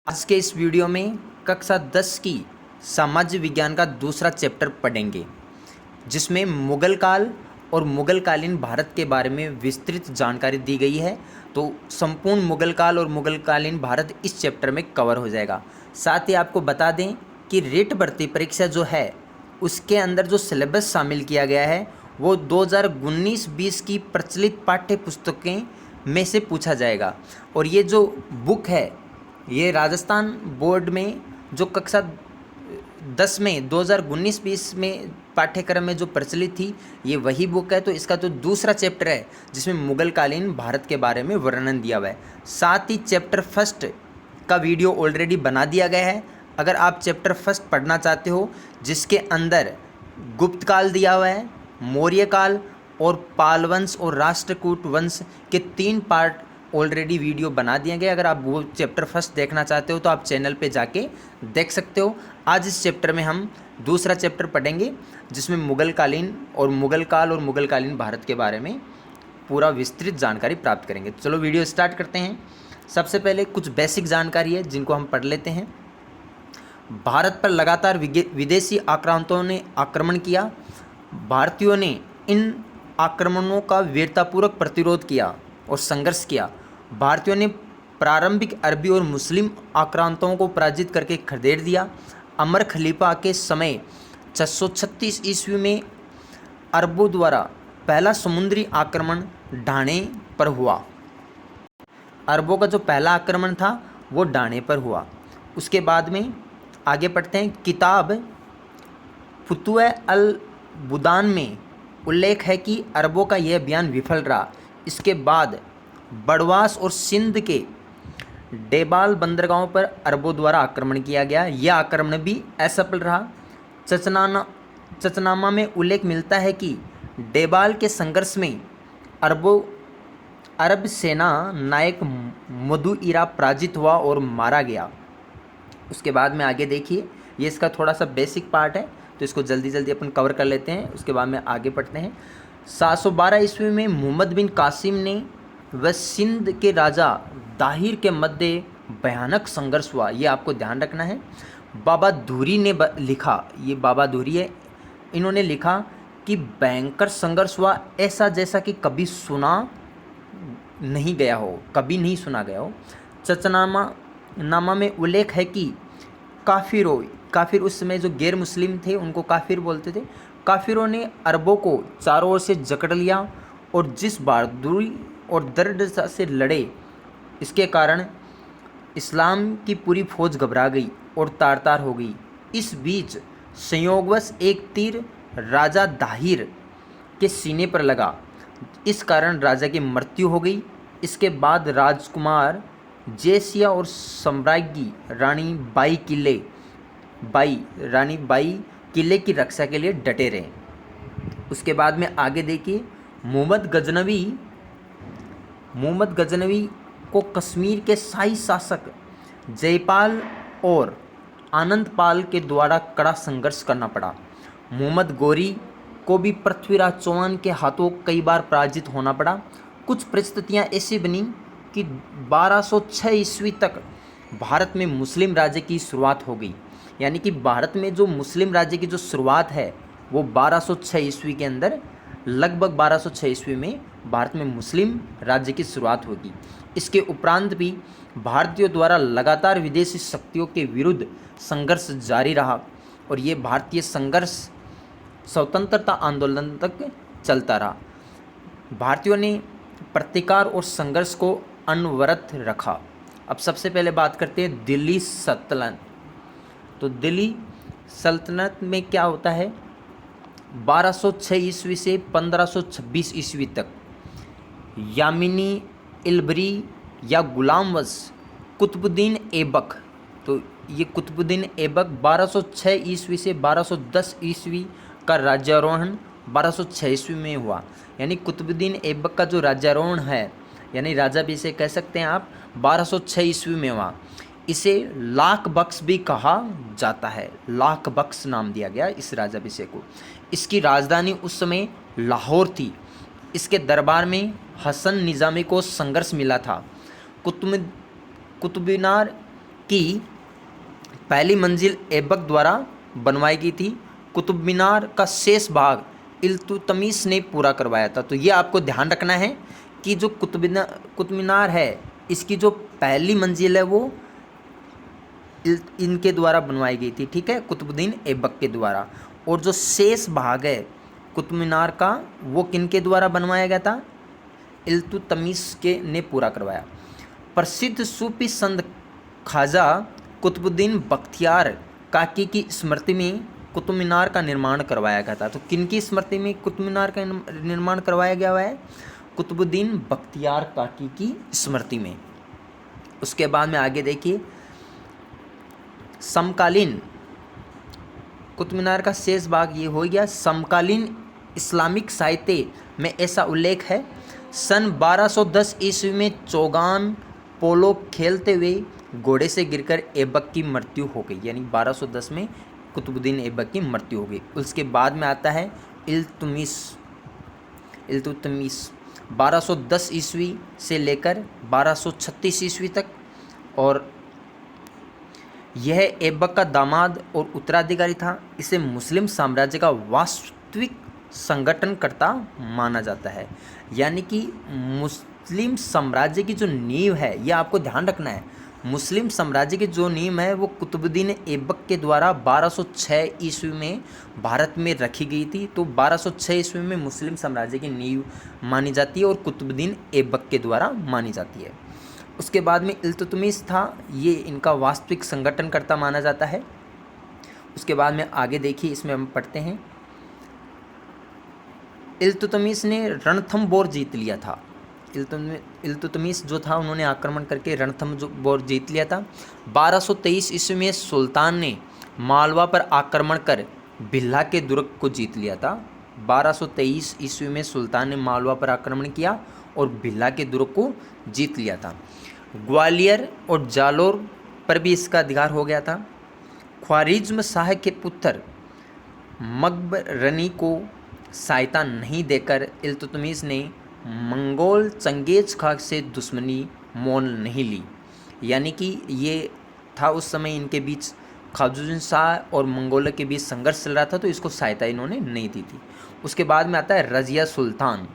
आज के इस वीडियो में कक्षा 10 की सामाजिक विज्ञान का दूसरा चैप्टर पढ़ेंगे, जिसमें मुगल काल और मुगलकालीन भारत के बारे में विस्तृत जानकारी दी गई है। तो संपूर्ण मुगल काल और मुगलकालीन भारत इस चैप्टर में कवर हो जाएगा। साथ ही आपको बता दें कि रेट भर्ती परीक्षा जो है उसके अंदर जो सिलेबस शामिल किया गया है वो 2019-20 की प्रचलित पाठ्य पुस्तकें में से पूछा जाएगा। और ये जो बुक है ये राजस्थान बोर्ड में जो कक्षा 10 में 2019-20 में पाठ्यक्रम में जो प्रचलित थी ये वही बुक है। तो इसका जो दूसरा चैप्टर है जिसमें मुगलकालीन भारत के बारे में वर्णन दिया हुआ है, साथ ही चैप्टर फर्स्ट का वीडियो ऑलरेडी बना दिया गया है। अगर आप चैप्टर फर्स्ट पढ़ना चाहते हो जिसके अंदर गुप्त काल दिया हुआ है, मौर्य काल और पाल वंश और राष्ट्रकूट वंश के 3 पार्ट ऑलरेडी वीडियो बना दिए गए। अगर आप वो चैप्टर फर्स्ट देखना चाहते हो तो आप चैनल पे जाके देख सकते हो। आज इस चैप्टर में हम दूसरा चैप्टर पढ़ेंगे जिसमें मुगलकालीन और मुगल काल और मुगलकालीन भारत के बारे में पूरा विस्तृत जानकारी प्राप्त करेंगे। तो चलो वीडियो स्टार्ट करते हैं। सबसे पहले कुछ बेसिक जानकारी है जिनको हम पढ़ लेते हैं। भारत पर लगातार विदेशी आक्रांतों ने आक्रमण किया। भारतीयों ने इन आक्रमणों का वीरतापूर्वक प्रतिरोध किया और संघर्ष किया। भारतीयों ने प्रारंभिक अरबी और मुस्लिम आक्रांतों को पराजित करके खदेड़ दिया। अमर खलीफा के समय 636 ईस्वी में अरबों द्वारा पहला समुद्री आक्रमण ढाणे पर हुआ। अरबों का जो पहला आक्रमण था वो ढाणे पर हुआ। उसके बाद में आगे पढ़ते हैं। किताब फुतुह अल बुदान में उल्लेख है कि अरबों का यह अभियान विफल रहा। इसके बाद बड़वास और सिंध के डेबाल बंदरगाहों पर अरबों द्वारा आक्रमण किया गया। यह आक्रमण भी असफल रहा। चचनामा में उल्लेख मिलता है कि डेबाल के संघर्ष में अरब सेना नायक मधुइरा पराजित हुआ और मारा गया। उसके बाद में आगे देखिए, ये इसका थोड़ा सा बेसिक पार्ट है तो इसको जल्दी जल्दी अपन कवर कर लेते हैं। उसके बाद में आगे पढ़ते हैं। 712 ईस्वी में मोहम्मद बिन कासिम ने व सिंध के राजा दाहिर के मध्य भयानक संघर्ष हुआ। ये आपको ध्यान रखना है। बाबा धूरी ने लिखा, ये बाबा धूरी है, इन्होंने लिखा कि भयंकर संघर्ष हुआ ऐसा जैसा कि कभी सुना नहीं गया हो, कभी नहीं सुना गया हो। चचनामा में उल्लेख है कि काफिर उस समय जो गैर मुस्लिम थे उनको काफिर बोलते थे। काफिरों ने अरबों को चारों ओर से जकड़ लिया और जिस बहादुरी और दृढ़ता से लड़े, इसके कारण इस्लाम की पूरी फौज घबरा गई और तार हो गई। इस बीच संयोगवश एक तीर राजा दाहिर के सीने पर लगा, इस कारण राजा की मृत्यु हो गई। इसके बाद राजकुमार जयसिया और सम्राज्ञी रानी बाई किले की रक्षा के लिए डटे रहे। उसके बाद में आगे देखिए, मोहम्मद गजनवी को कश्मीर के शाही शासक जयपाल और आनंदपाल के द्वारा कड़ा संघर्ष करना पड़ा। मोहम्मद गौरी को भी पृथ्वीराज चौहान के हाथों कई बार पराजित होना पड़ा। कुछ परिस्थितियां ऐसी बनी कि 1206 ईस्वी तक भारत में मुस्लिम राज्य की शुरुआत हो गई। यानी कि भारत में जो मुस्लिम राज्य की जो शुरुआत है वो 1206 ईस्वी के अंदर, लगभग 1206 ईस्वी में भारत में मुस्लिम राज्य की शुरुआत होगी। इसके उपरांत भी भारतीयों द्वारा लगातार विदेशी शक्तियों के विरुद्ध संघर्ष जारी रहा और ये भारतीय संघर्ष स्वतंत्रता आंदोलन तक चलता रहा। भारतीयों ने प्रतिकार और संघर्ष को अनवरत रखा। अब सबसे पहले बात करते हैं दिल्ली सल्तनत। तो दिल्ली सल्तनत में क्या होता है, 1206 ईस्वी से 1526 ईस्वी तक यामिनी इल्बरी या गुलामवश कुतुबुद्दीन ऐबक, तो ये कुतुबुद्दीन ऐबक 1206 ईस्वी से 1210 ईस्वी का राज्यारोहण 1206 ईस्वी में हुआ। यानी कुतुबुद्दीन ऐबक का जो राज्यारोहण है, यानी राजाभिषेक कह सकते हैं आप, 1206 ईस्वी में हुआ। इसे लाख बख्श भी कहा जाता है, लाख बख्श नाम दिया गया इस राजाभिषेक को। इसकी राजधानी उस समय लाहौर थी। इसके दरबार में हसन निज़ामी को संघर्ष मिला था। कुतुब मीनार की पहली मंजिल ऐबक द्वारा बनवाई गई थी। कुतुब मीनार का शेष भाग इल्तुतमिश ने पूरा करवाया था। तो ये आपको ध्यान रखना है कि जो कुतुब मीनार है, इसकी जो पहली मंजिल है वो इनके द्वारा बनवाई गई थी, ठीक है, कुतुबुद्दीन ऐबक के द्वारा। और जो शेष भाग है कुतुब मीनार का, वो किनके द्वारा बनवाया गया था? इल्तुतमिश के ने पूरा करवाया। प्रसिद्ध सूफी संत ख्वाजा कुतुबुद्दीन बख्तियार काकी की स्मृति में कुतुब मीनार का निर्माण करवाया गया था। तो किनकी स्मृति में कुतुब मीनार का निर्माण करवाया गया हुआ है? कुतुबुद्दीन बख्तियार काकी की स्मृति में। उसके बाद में आगे देखिए, समकालीन कुतुब मीनार का शेष भाग ये हो गया। समकालीन इस्लामिक साहित्य में ऐसा उल्लेख है, सन 1210 ईस्वी में चौगान पोलो खेलते हुए घोड़े से गिरकर ऐबक की मृत्यु हो गई, यानी 1210 में कुतुबुद्दीन ऐबक की मृत्यु हो गई। उसके बाद में आता है इल्तुतमिश 1210 ईस्वी से लेकर 1236 ईस्वी तक, और यह ऐबक का दामाद और उत्तराधिकारी था। इसे मुस्लिम साम्राज्य का वास्तविक संगठनकर्ता माना जाता है। यानी कि मुस्लिम साम्राज्य की जो नींव है, यह आपको ध्यान रखना है, मुस्लिम साम्राज्य की जो नींव है वो कुतुबुद्दीन ऐबक के द्वारा 1206 ईस्वी में भारत में रखी गई थी। तो 1206 ईस्वी में मुस्लिम साम्राज्य की नींव मानी जाती है और कुतुबुद्दीन ऐबक के द्वारा मानी जाती है। उसके बाद में इल्तुतमिश था, ये इनका वास्तविक संगठनकर्ता माना जाता है। उसके बाद में आगे देखिए, इसमें हम पढ़ते हैं, इल्तुतमिश ने रणथंबोर जीत लिया था। इल्तुतमिश जो था, उन्होंने आक्रमण करके रणथंबोर जीत लिया था। 1223 ईस्वी में सुल्तान ने मालवा पर आक्रमण कर भिल्ला के दुर्ग को जीत लिया था। 1223 ईस्वी में सुल्तान ने मालवा पर आक्रमण किया और भिल्ला के दुर्ग को जीत लिया था। ग्वालियर और जालोर पर भी इसका अधिकार हो गया था। ख्वारिज्म शाह के पुत्र मकबरनी को सहायता नहीं देकर इल्तुतमिश ने मंगोल चंगेज खां से दुश्मनी मोल नहीं ली। यानी कि ये था उस समय इनके बीच, ख्वारिज्म शाह और मंगोलों के बीच संघर्ष चल रहा था, तो इसको सहायता इन्होंने नहीं दी थी। उसके बाद में आता है रजिया सुल्तान।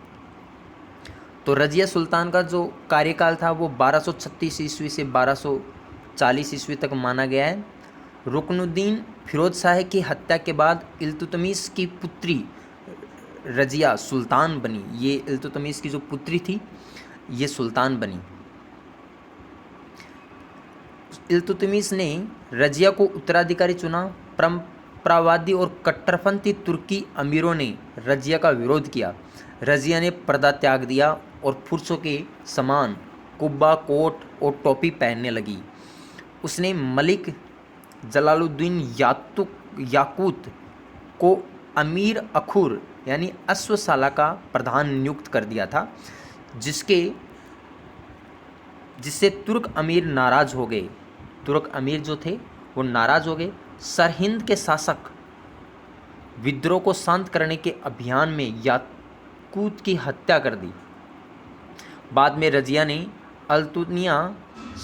तो रजिया सुल्तान का जो कार्यकाल था वो 1236 ईस्वी से 1240 ईस्वी तक माना गया है। रुकनुद्दीन फिरोज शाह की हत्या के बाद इल्तुतमिश की पुत्री रजिया सुल्तान बनी। ये इल्तुतमिश की जो पुत्री थी, ये सुल्तान बनी। इल्तुतमिश ने रजिया को उत्तराधिकारी चुना। परंपरावादी और कट्टरपंथी तुर्की अमीरों ने रजिया का विरोध किया। रजिया ने पर्दा त्याग दिया और पुरुषों के समान कुब्बा, कोट और टोपी पहनने लगी। उसने मलिक जलालुद्दीन याकूत को अमीर अखुर यानी अश्वशाला का प्रधान नियुक्त कर दिया था, जिससे तुर्क अमीर नाराज हो गए। तुर्क अमीर जो थे वो नाराज हो गए। सरहिंद के शासक विद्रोह को शांत करने के अभियान में याकूत की हत्या कर दी। बाद में रजिया ने अल्तुनिया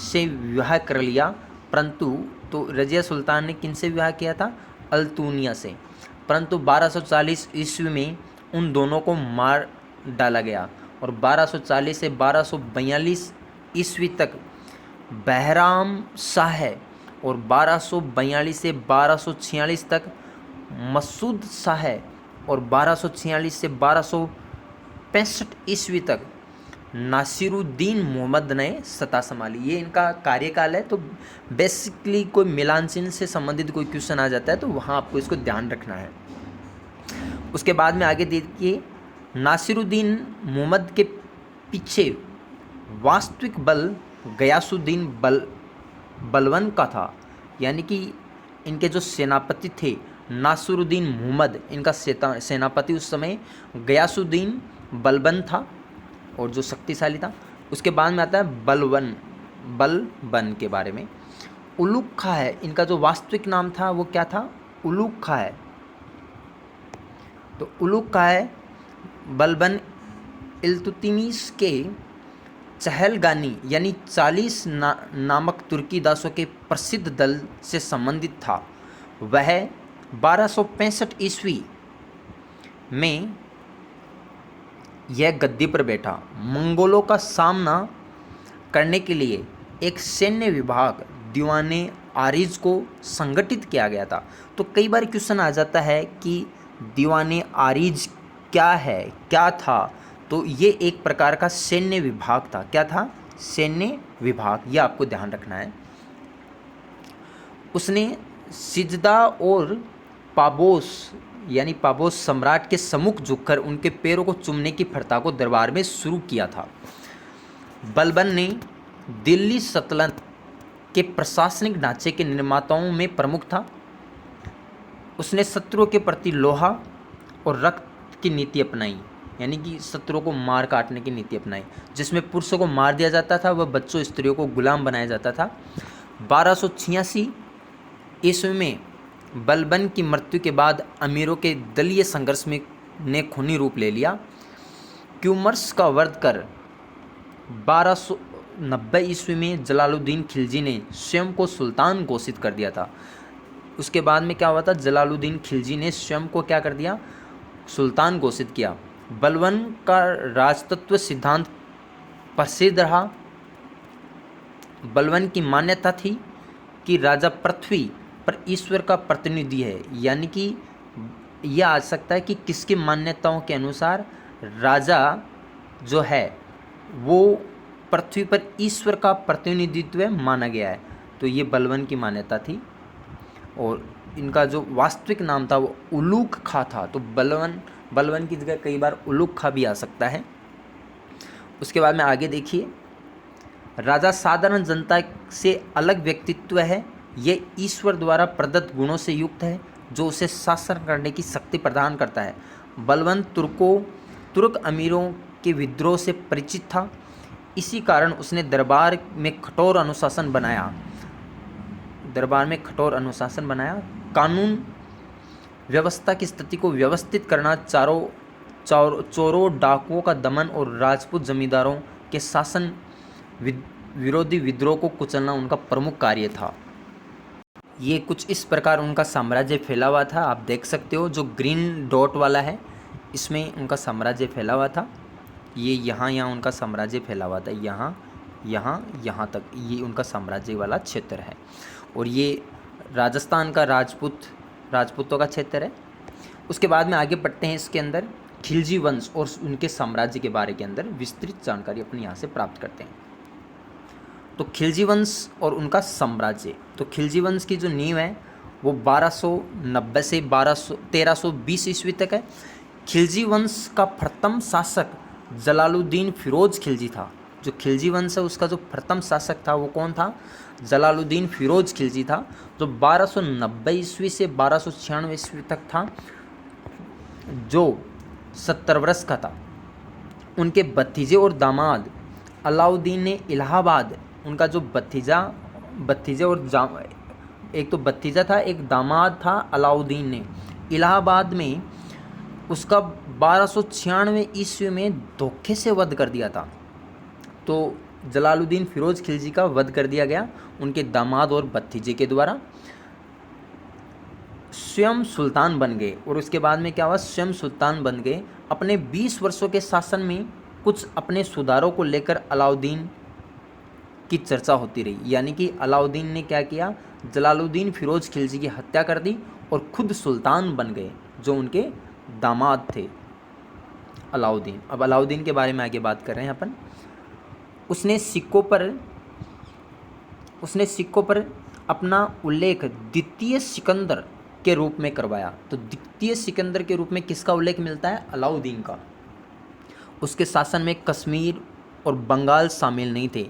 से विवाह कर लिया, परंतु तो रजिया सुल्तान ने किनसे विवाह किया था? अल्तुनिया से। परंतु 1240 ईस्वी में उन दोनों को मार डाला गया और 1240 से 1242 ईस्वी तक बहराम शाह और 1242 से 1246 तक मसूद शाह और 1246 से 1265 ईस्वी तक नासिरुद्दीन मोहम्मद ने सत्ता संभाली। ये इनका कार्यकाल है। तो बेसिकली कोई मिलान चिन्ह से संबंधित कोई क्वेश्चन आ जाता है तो वहाँ आपको इसको ध्यान रखना है। उसके बाद में आगे देखिए, नासिरुद्दीन मोहम्मद के पीछे वास्तविक बल गयासुद्दीन बलवन का था। यानी कि इनके जो सेनापति थे नासिरुद्दीन मोहम्मद, इनका सेनापति उस समय गयासुद्दीन बलबन था और जो शक्तिशाली था। उसके बाद में आता है बलबन के बारे में। उलुग खां है, इनका जो वास्तविक नाम था वो क्या था? उलुग खां है। तो उलुग खां है बलबन इल्तुतमिश के चहलगानी यानी 40 नामक तुर्की दासों के प्रसिद्ध दल से संबंधित था। वह 1265 ईस्वी में यह गद्दी पर बैठा। मंगोलों का सामना करने के लिए एक सैन्य विभाग दीवाने आरिज को संगठित किया गया था। तो कई बार क्वेश्चन आ जाता है कि दीवाने आरिज क्या है, क्या था? तो ये एक प्रकार का सैन्य विभाग था। क्या था? सैन्य विभाग। ये आपको ध्यान रखना है। उसने सिजदा और पाबोस यानी पाबोस सम्राट के सम्मुख झुककर उनके पैरों को चूमने की प्रथा को दरबार में शुरू किया था। बलबन ने दिल्ली सल्तनत के प्रशासनिक ढांचे के निर्माताओं में प्रमुख था। उसने शत्रुओं के प्रति लोहा और रक्त की नीति अपनाई, यानी कि शत्रुओं को मार काटने की नीति अपनाई, जिसमें पुरुषों को मार दिया जाता था, वह बच्चों स्त्रियों को गुलाम बनाया जाता था। 1286 ईस्वी में बलबन की मृत्यु के बाद अमीरों के दलीय संघर्ष में ने खूनी रूप ले लिया। क्यूमर्स का वध कर 1290 ईस्वी में जलालुद्दीन खिलजी ने स्वयं को सुल्तान घोषित कर दिया था। उसके बाद में क्या हुआ था? जलालुद्दीन खिलजी ने स्वयं को क्या कर दिया? सुल्तान घोषित किया। बलबन का राजतत्व सिद्धांत प्रसिद्ध रहा। बलबन की मान्यता थी कि राजा पृथ्वी पर ईश्वर का प्रतिनिधि है, यानी कि यह आ सकता है कि किसकी मान्यताओं के अनुसार राजा जो है वो पृथ्वी पर ईश्वर का प्रतिनिधित्व माना गया है। तो ये बलबन की मान्यता थी और इनका जो वास्तविक नाम था वो उलूग खा था। तो बलबन की जगह कई बार उलूग खा भी आ सकता है। उसके बाद में आगे देखिए, राजा साधारण जनता से अलग व्यक्तित्व है। ये ईश्वर द्वारा प्रदत्त गुणों से युक्त है जो उसे शासन करने की शक्ति प्रदान करता है। बलबन तुर्क अमीरों के विद्रोह से परिचित था। इसी कारण उसने दरबार में कठोर अनुशासन बनाया। कानून व्यवस्था की स्थिति को व्यवस्थित करना, चोरों डाकुओं का दमन और राजपूत जमींदारों के शासन विरोधी विद्रोह को कुचलना उनका प्रमुख कार्य था। ये कुछ इस प्रकार उनका साम्राज्य फैला हुआ था। आप देख सकते हो जो ग्रीन डॉट वाला है इसमें उनका साम्राज्य फैला हुआ था। ये यहाँ उनका साम्राज्य फैला हुआ था, यहाँ तक ये उनका साम्राज्य वाला क्षेत्र है। और ये राजस्थान का राजपूतों का क्षेत्र है। उसके बाद में आगे बढ़ते हैं। इसके अंदर खिलजी वंश और उनके साम्राज्य के बारे के अंदर विस्तृत जानकारी अपने यहाँ से प्राप्त करते हैं। तो खिलजी वंश और उनका साम्राज्य। तो खिलजी वंश की जो नींव है वो 1290 से 1320 ईस्वी तक है। खिलजी वंश का प्रथम शासक जलालुद्दीन फिरोज खिलजी था। जो खिलजी वंश है उसका जो प्रथम शासक था वो कौन था? जलालुद्दीन फिरोज खिलजी था, जो 1290 ईस्वी से 1296 ईस्वी तक था, जो 70 वर्ष का था। उनके भतीजे और दामाद अलाउद्दीन ने इलाहाबाद, उनका जो भतीजे और एक तो भतीजा था, एक दामाद था अलाउद्दीन ने, इलाहाबाद में उसका 1296 ईस्वी में धोखे से वध कर दिया था। तो जलालुद्दीन फिरोज खिलजी का वध कर दिया गया उनके दामाद और भतीजे के द्वारा। स्वयं सुल्तान बन गए। और उसके बाद में क्या हुआ? स्वयं सुल्तान बन गए। अपने 20 वर्षों के शासन में कुछ अपने सुधारों को लेकर अलाउद्दीन की चर्चा होती रही, यानी कि अलाउद्दीन ने क्या किया? जलालुद्दीन फिरोज खिलजी की हत्या कर दी और खुद सुल्तान बन गए, जो उनके दामाद थे अलाउद्दीन। अब अलाउद्दीन के बारे में आगे बात कर रहे हैं अपन। उसने सिक्कों पर अपना उल्लेख द्वितीय सिकंदर के रूप में करवाया। तो द्वितीय सिकंदर के रूप में किसका उल्लेख मिलता है? अलाउद्दीन का। उसके शासन में कश्मीर और बंगाल शामिल नहीं थे।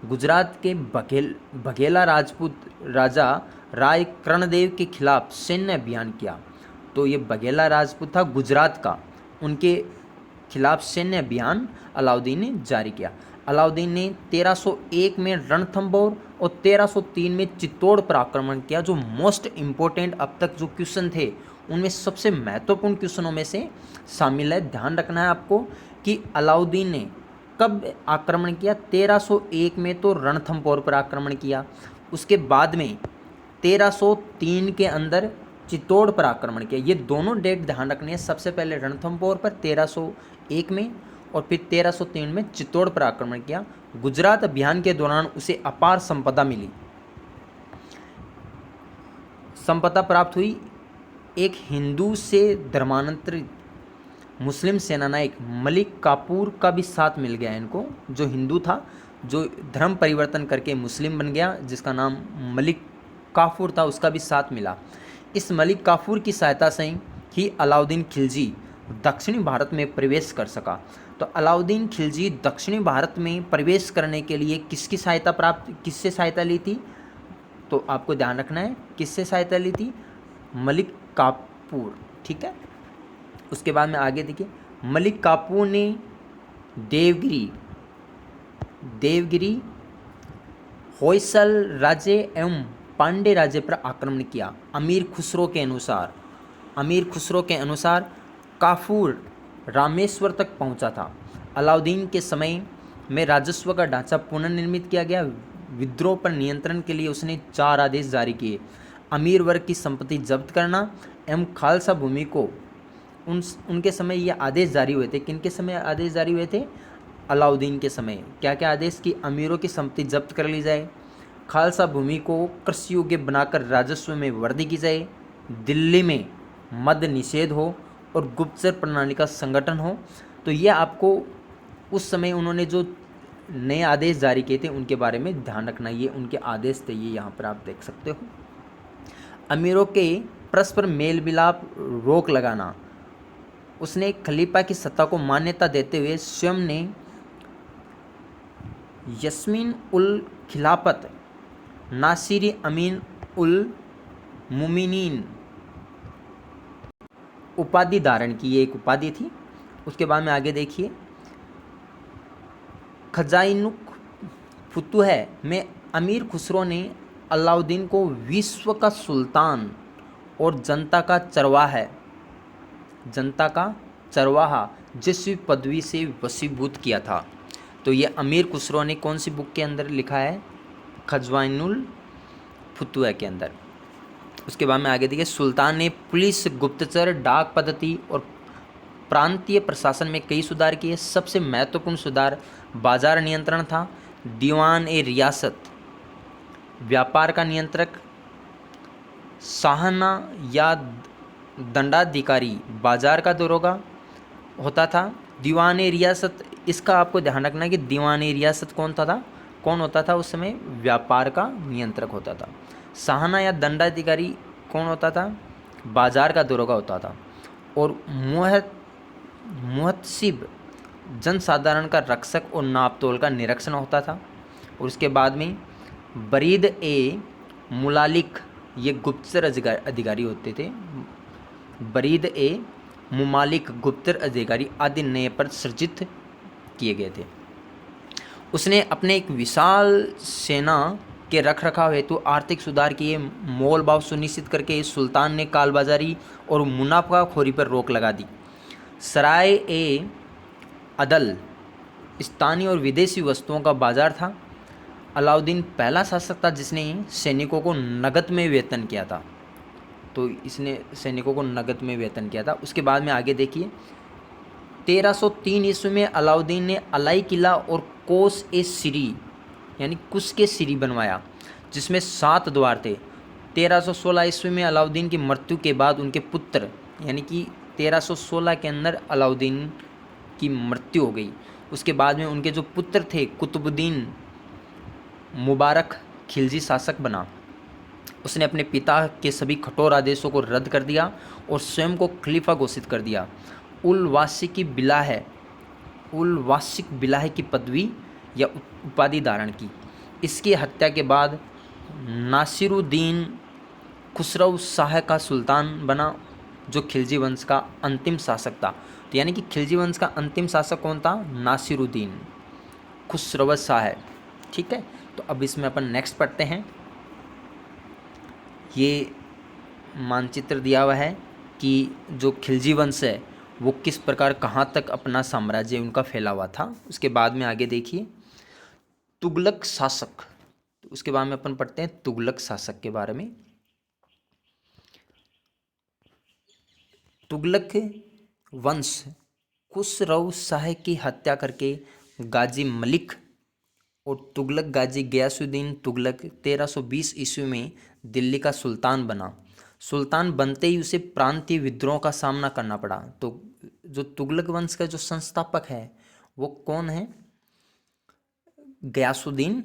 गुजरात के बघेला राजपूत राजा राय कर्णदेव के खिलाफ सैन्य अभियान किया। तो ये बघेला राजपूत था गुजरात का, उनके खिलाफ सैन्य अभियान अलाउद्दीन ने जारी किया। अलाउद्दीन ने 1301 में रणथंभौर और 1303 में चित्तौड़ पर आक्रमण किया। जो मोस्ट इम्पोर्टेंट अब तक जो क्वेश्चन थे उनमें सबसे महत्वपूर्ण क्वेश्चनों में से शामिल है। ध्यान रखना है आपको कि अलाउद्दीन ने कब आक्रमण किया? 1301 में तो रणथंभौर पर आक्रमण किया। उसके बाद में 1303 के अंदर चित्तौड़ पर आक्रमण किया। ये दोनों डेट ध्यान रखनी है। सबसे पहले रणथंभौर पर 1301 में और फिर 1303 में चित्तौड़ पर आक्रमण किया। गुजरात अभियान के दौरान उसे अपार संपदा मिली, संपदा प्राप्त हुई। एक हिंदू से धर्मांतरित मुस्लिम सेनानायक मलिक काफूर का भी साथ मिल गया इनको, जो हिंदू था, जो धर्म परिवर्तन करके मुस्लिम बन गया, जिसका नाम मलिक काफूर था, उसका भी साथ मिला। इस मलिक काफूर की सहायता से ही अलाउद्दीन खिलजी दक्षिणी भारत में प्रवेश कर सका। तो अलाउद्दीन खिलजी दक्षिणी भारत में प्रवेश करने के लिए किससे सहायता ली थी? तो आपको ध्यान रखना है किससे सहायता ली थी? मलिक काफूर, ठीक है। उसके बाद में आगे देखिए, मलिक काफूर ने देवगिरी, होयसल राज्य एवं पांडे राज्य पर आक्रमण किया। अमीर खुसरो के अनुसार काफूर रामेश्वर तक पहुंचा था। अलाउद्दीन के समय में राजस्व का ढांचा पुनर्निर्मित किया गया। विद्रोह पर नियंत्रण के लिए उसने 4 आदेश जारी किए। अमीर वर्ग की संपत्ति जब्त करना एवं खालसा भूमि को, उनके समय ये आदेश जारी हुए थे। किनके समय आदेश जारी हुए थे? अलाउद्दीन के समय। क्या क्या आदेश? कि अमीरों की संपत्ति जब्त कर ली जाए, खालसा भूमि को कृषि योग्य बनाकर राजस्व में वृद्धि की जाए, दिल्ली में मद्य निषेध हो और गुप्तचर प्रणाली का संगठन हो। तो ये आपको उस समय उन्होंने जो नए आदेश जारी किए थे उनके बारे में ध्यान रखना। ये उनके आदेश थे, ये यहाँ पर आप देख सकते हो। अमीरों के परस्पर मेल मिलाप रोक लगाना, उसने खलीफा की सत्ता को मान्यता देते हुए स्वयं ने यस्मीन उल खिलाफत नासिरी अमीन उल मुमिनीन उपाधि धारण की। ये एक उपाधि थी। उसके बाद में आगे देखिए, खजाइनुक फुतुह में अमीर खुसरो ने अलाउद्दीन को विश्व का सुल्तान और जनता का चरवाहा जैसी पदवी से वशीभूत किया था। तो ये अमीर खुसरो ने कौन सी बुक के अंदर लिखा है? खजाइनुल फुतुह के अंदर। उसके बाद में आगे देखिए, सुल्तान ने पुलिस, गुप्तचर, डाक पद्धति और प्रांतीय प्रशासन में कई सुधार किए। सबसे महत्वपूर्ण सुधार बाजार नियंत्रण था। दीवान ए रियासत व्यापार का नियंत्रक, साहना या दंडाधिकारी बाजार का दरोगा होता था। दीवान ए रियासत, इसका आपको ध्यान रखना है कि दीवान ए रियासत कौन होता था उस समय? व्यापार का नियंत्रक होता था। साहना या दंडाधिकारी कौन होता था? बाजार का दरोगा होता था। और मुहतसिब जनसाधारण का रक्षक और नापतोल का निरीक्षण होता था। और उसके बाद में बरीद ए मुलालिक, ये गुप्तचर अधिकारी होते थे। बरीद ए मुमालिक गुप्तचर अधिकारी आदि नए पद सृजित किए गए थे। उसने अपने एक विशाल सेना के रखरखाव हेतु आर्थिक सुधार किए। मोल भाव सुनिश्चित करके सुल्तान ने कालबाजारी और मुनाफाखोरी पर रोक लगा दी। सराय ए अदल स्थानीय और विदेशी वस्तुओं का बाजार था। अलाउद्दीन पहला शासक था जिसने सैनिकों को नकद में वेतन किया था। तो इसने सैनिकों को नकद में वेतन किया था। उसके बाद में आगे देखिए, 1303 ईस्वी में अलाउद्दीन ने अलाई किला और कोस ए सिरी यानी कुश के सिरी बनवाया, जिसमें 7 द्वार थे। 1316 ईस्वी में अलाउद्दीन की मृत्यु के बाद उनके पुत्र, यानी कि 1316 के अंदर अलाउद्दीन की मृत्यु हो गई। उसके बाद में उनके जो पुत्र थे, कुतुबुद्दीन मुबारक खिलजी शासक बना। उसने अपने पिता के सभी कठोर आदेशों को रद्द कर दिया और स्वयं को खलीफा घोषित कर दिया। उल वासिक बिलाह की पदवी या उपाधि धारण की। इसकी हत्या के बाद नासिरुद्दीन खुसरो शाह का सुल्तान बना, जो खिलजी वंश का अंतिम शासक था। तो यानी कि खिलजी वंश का अंतिम शासक कौन था? नासिरुद्दीन खुसरो शाह। ठीक है, तो अब इसमें अपन नेक्स्ट पढ़ते हैं। ये मानचित्र दिया हुआ है कि जो खिलजी वंश है वो किस प्रकार कहाँ तक अपना साम्राज्य उनका फैला हुआ था। उसके बाद में आगे देखिए तुगलक शासक, तो उसके बाद में अपन पढ़ते हैं तुगलक शासक के बारे में। तुगलक वंश खुसरौ शाह की हत्या करके गाजी मलिक और तुगलक गाजी गयासुद्दीन तुगलक 1320 ईस्वी में दिल्ली का सुल्तान बना। सुल्तान बनते ही उसे प्रांतीय विद्रोह का सामना करना पड़ा। तो जो तुगलक वंश का जो संस्थापक है वो कौन है? गयासुद्दीन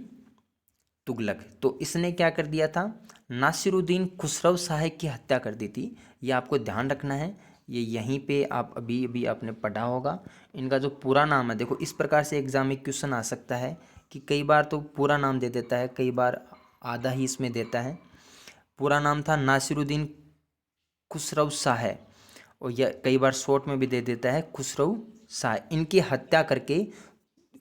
तुगलक। तो इसने क्या कर दिया था? नासिरुद्दीन खुसरो शाह की हत्या कर दी थी। ये आपको ध्यान रखना है, ये यहीं पे आप अभी अभी आपने पढ़ा होगा। इनका जो पूरा नाम है, देखो इस प्रकार से एग्जाम में क्वेश्चन आ सकता है कि कई बार तो पूरा नाम दे देता है, कई बार आधा ही इसमें देता है। पूरा नाम था नासिरुद्दीन खुसरो शाह, और यह कई बार शॉर्ट में भी दे देता है खुसरो शाह। इनकी हत्या करके